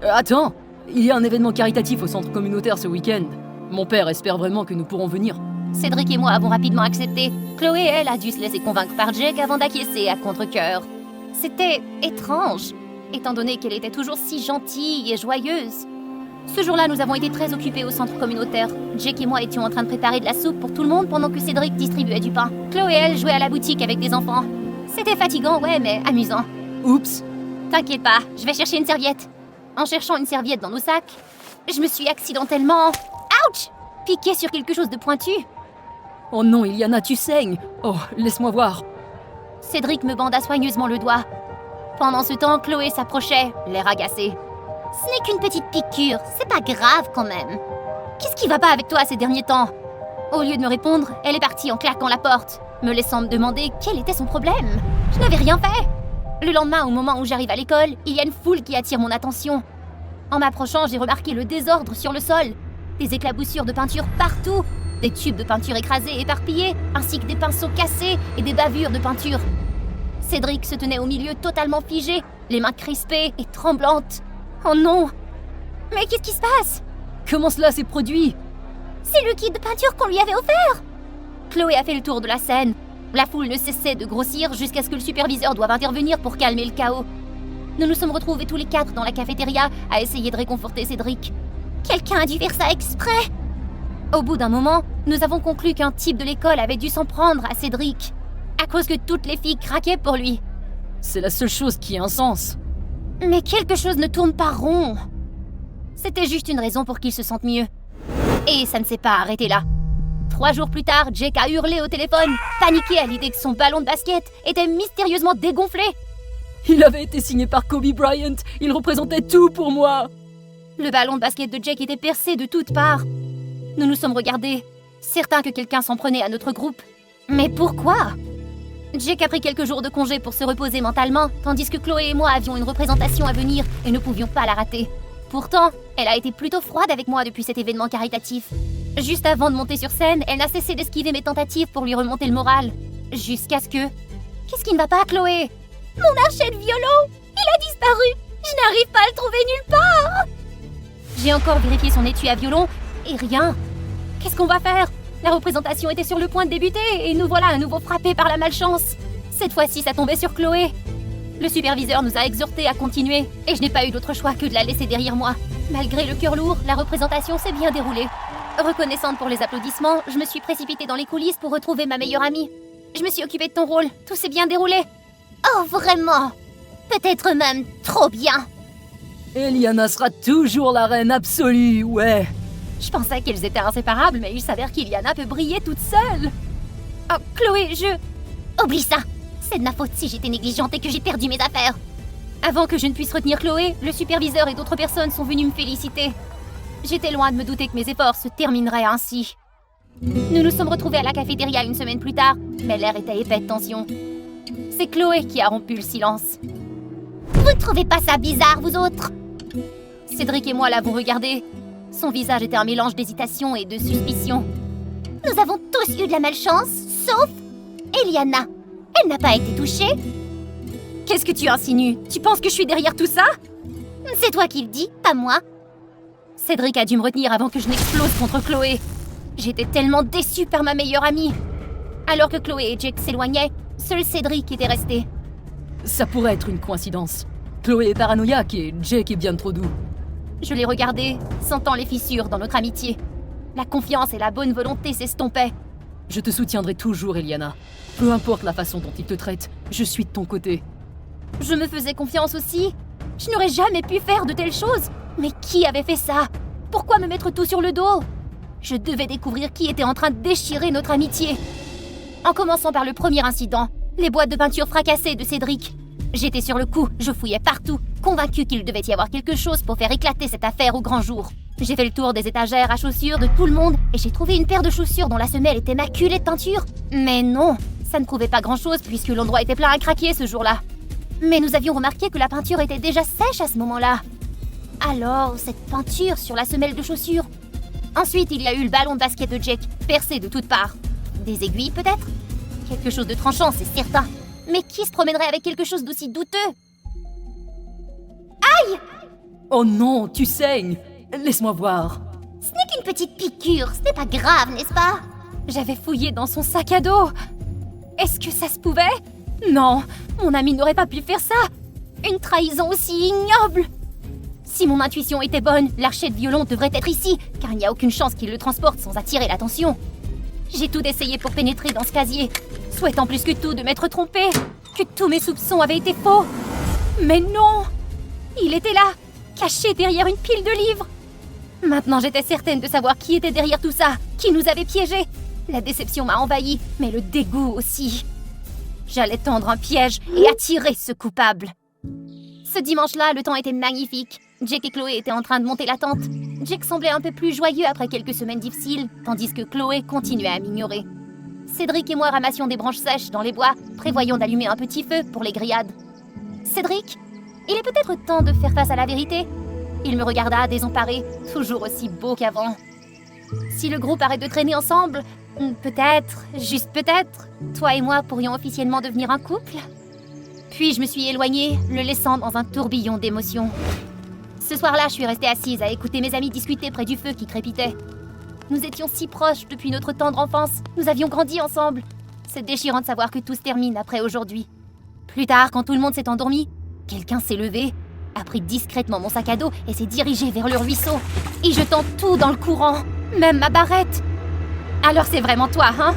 Attends, il y a un événement caritatif au centre communautaire ce week-end. Mon père espère vraiment que nous pourrons venir. Cédric et moi avons rapidement accepté. Chloé, elle, a dû se laisser convaincre par Jake avant d'acquiescer à contre-cœur. C'était étrange, étant donné qu'elle était toujours si gentille et joyeuse. Ce jour-là, nous avons été très occupés au centre communautaire. Jake et moi étions en train de préparer de la soupe pour tout le monde pendant que Cédric distribuait du pain. Chloé, elle, jouait à la boutique avec des enfants. C'était fatigant, ouais, mais amusant. Oups. T'inquiète pas, je vais chercher une serviette. En cherchant une serviette dans nos sacs, je me suis accidentellement... Ouch! Piqué sur quelque chose de pointu. Oh non, Eliana, tu saignes. Oh, laisse-moi voir. Cédric me banda soigneusement le doigt. Pendant ce temps, Chloé s'approchait, l'air agacé. Ce n'est qu'une petite piqûre, c'est pas grave quand même. Qu'est-ce qui va pas avec toi ces derniers temps? Au lieu de me répondre, elle est partie en claquant la porte, me laissant me demander quel était son problème. Je n'avais rien fait. Le lendemain, au moment où j'arrive à l'école, il y a une foule qui attire mon attention. En m'approchant, j'ai remarqué le désordre sur le sol. Des éclaboussures de peinture partout, des tubes de peinture écrasés et éparpillés, ainsi que des pinceaux cassés et des bavures de peinture. Cédric se tenait au milieu totalement figé, les mains crispées et tremblantes. Oh non! Mais qu'est-ce qui se passe? Comment cela s'est produit? C'est le kit de peinture qu'on lui avait offert! Chloé a fait le tour de la scène. La foule ne cessait de grossir jusqu'à ce que le superviseur doive intervenir pour calmer le chaos. Nous nous sommes retrouvés tous les 4 dans la cafétéria à essayer de réconforter Cédric. Quelqu'un a dû faire ça exprès! Au bout d'un moment, nous avons conclu qu'un type de l'école avait dû s'en prendre à Cédric, à cause que toutes les filles craquaient pour lui. C'est la seule chose qui a un sens. Mais quelque chose ne tourne pas rond. C'était juste une raison pour qu'il se sente mieux. Et ça ne s'est pas arrêté là. 3 jours plus tard, Jake a hurlé au téléphone, paniqué à l'idée que son ballon de basket était mystérieusement dégonflé. Il avait été signé par Kobe Bryant. Il représentait tout pour moi. Le ballon de basket de Jake était percé de toutes parts. Nous nous sommes regardés, certains que quelqu'un s'en prenait à notre groupe. Mais pourquoi? Jake a pris quelques jours de congé pour se reposer mentalement, tandis que Chloé et moi avions une représentation à venir et ne pouvions pas la rater. Pourtant, elle a été plutôt froide avec moi depuis cet événement caritatif. Juste avant de monter sur scène, elle n'a cessé d'esquiver mes tentatives pour lui remonter le moral. Jusqu'à ce que... Qu'est-ce qui ne va pas, Chloé? Mon archet de violon, il a disparu. Je n'arrive pas à le trouver nulle part. J'ai encore vérifié son étui à violon et rien. Qu'est-ce qu'on va faire? La représentation était sur le point de débuter et nous voilà à nouveau frappés par la malchance. Cette fois-ci, ça tombait sur Chloé. Le superviseur nous a exhortés à continuer et je n'ai pas eu d'autre choix que de la laisser derrière moi. Malgré le cœur lourd, la représentation s'est bien déroulée. Reconnaissante pour les applaudissements, je me suis précipitée dans les coulisses pour retrouver ma meilleure amie. Je me suis occupée de ton rôle, tout s'est bien déroulé. Oh, vraiment? Peut-être même trop bien. Eliana sera toujours la reine absolue, ouais. Je pensais qu'elles étaient inséparables, mais il s'avère qu'Iliana peut briller toute seule. Oh, Chloé, Oublie ça. C'est de ma faute si j'étais négligente et que j'ai perdu mes affaires. Avant que je ne puisse retenir Chloé, le superviseur et d'autres personnes sont venus me féliciter. J'étais loin de me douter que mes efforts se termineraient ainsi. Nous nous sommes retrouvés à la cafétéria une semaine plus tard, mais l'air était épais de tension. C'est Chloé qui a rompu le silence. Vous ne trouvez pas ça bizarre, vous autres? Cédric et moi l'avons regardé. Son visage était un mélange d'hésitation et de suspicion. Nous avons tous eu de la malchance, sauf Eliana. Elle n'a pas été touchée. Qu'est-ce que tu insinues? Tu penses que je suis derrière tout ça? C'est toi qui le dis, pas moi. Cédric a dû me retenir avant que je n'explose contre Chloé. J'étais tellement déçue par ma meilleure amie. Alors que Chloé et Jake s'éloignaient, seul Cédric était resté. Ça pourrait être une coïncidence. Chloé est paranoïaque et Jake est bien trop doux. Je l'ai regardé, sentant les fissures dans notre amitié. La confiance et la bonne volonté s'estompaient. Je te soutiendrai toujours, Eliana. Peu importe la façon dont il te traite, je suis de ton côté. Je me faisais confiance aussi. Je n'aurais jamais pu faire de telles choses. Mais qui avait fait ça? Pourquoi me mettre tout sur le dos? Je devais découvrir qui était en train de déchirer notre amitié. En commençant par le premier incident, les boîtes de peinture fracassées de Cédric. J'étais sur le coup, je fouillais partout, convaincue qu'il devait y avoir quelque chose pour faire éclater cette affaire au grand jour. J'ai fait le tour des étagères à chaussures de tout le monde et j'ai trouvé une paire de chaussures dont la semelle était maculée de peinture. Mais non, ça ne prouvait pas grand-chose puisque l'endroit était plein à craquer ce jour-là. Mais nous avions remarqué que la peinture était déjà sèche à ce moment-là. Alors, cette peinture sur la semelle de chaussure. Ensuite, il y a eu le ballon de basket de Jake, percé de toutes parts. Des aiguilles peut-être? Quelque chose de tranchant, c'est certain. Mais qui se promènerait avec quelque chose d'aussi douteux? Aïe! Oh non, tu saignes! Laisse-moi voir. Ce n'est qu'une petite piqûre, ce n'est pas grave, n'est-ce pas? J'avais fouillé dans son sac à dos. Est-ce que ça se pouvait? Non, mon ami n'aurait pas pu faire ça. Une trahison aussi ignoble. Si mon intuition était bonne, l'archet de violon devrait être ici, car il n'y a aucune chance qu'il le transporte sans attirer l'attention. J'ai tout essayé pour pénétrer dans ce casier, souhaitant plus que tout de m'être trompée, que tous mes soupçons avaient été faux. Mais non! Il était là, caché derrière une pile de livres. Maintenant j'étais certaine de savoir qui était derrière tout ça, qui nous avait piégés. La déception m'a envahie, mais le dégoût aussi. J'allais tendre un piège et attirer ce coupable. Ce dimanche-là, le temps était magnifique. Jake et Chloé étaient en train de monter la tente. Jake semblait un peu plus joyeux après quelques semaines difficiles, tandis que Chloé continuait à m'ignorer. Cédric et moi ramassions des branches sèches dans les bois, prévoyons d'allumer un petit feu pour les grillades. Cédric, il est peut-être temps de faire face à la vérité. Il me regarda désemparé, toujours aussi beau qu'avant. Si le groupe arrête de traîner ensemble, peut-être, juste peut-être, toi et moi pourrions officiellement devenir un couple. Puis je me suis éloignée, le laissant dans un tourbillon d'émotions. Ce soir-là, je suis restée assise à écouter mes amis discuter près du feu qui crépitait. Nous étions si proches depuis notre tendre enfance, nous avions grandi ensemble. C'est déchirant de savoir que tout se termine après aujourd'hui. Plus tard, quand tout le monde s'est endormi, quelqu'un s'est levé, a pris discrètement mon sac à dos et s'est dirigé vers le ruisseau, y jetant tout dans le courant, même ma barrette. Alors c'est vraiment toi, hein,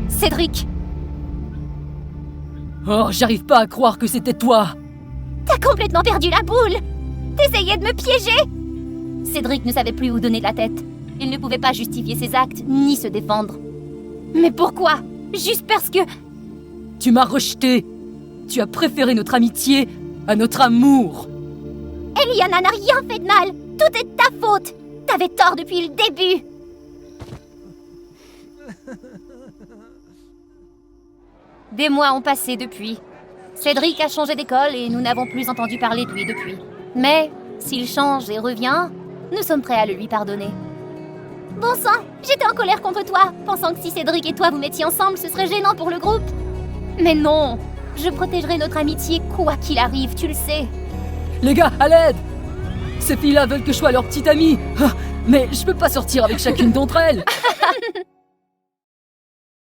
Cédric? Oh, j'arrive pas à croire que c'était toi! T'as complètement perdu la boule! T'essayais de me piéger! Cédric ne savait plus où donner de la tête. Il ne pouvait pas justifier ses actes, ni se défendre. Mais pourquoi? Juste parce que... Tu m'as rejeté! Tu as préféré notre amitié à notre amour! Eliana n'a rien fait de mal! Tout est de ta faute! T'avais tort depuis le début! Des mois ont passé depuis. Cédric a changé d'école et nous n'avons plus entendu parler de lui depuis. Mais s'il change et revient, nous sommes prêts à le lui pardonner. Bon sang, j'étais en colère contre toi, pensant que si Cédric et toi vous mettiez ensemble, ce serait gênant pour le groupe. Mais non, je protégerai notre amitié quoi qu'il arrive, tu le sais. Les gars, à l'aide! Ces filles-là veulent que je sois leur petite amie. Ah, mais je peux pas sortir avec chacune d'entre elles.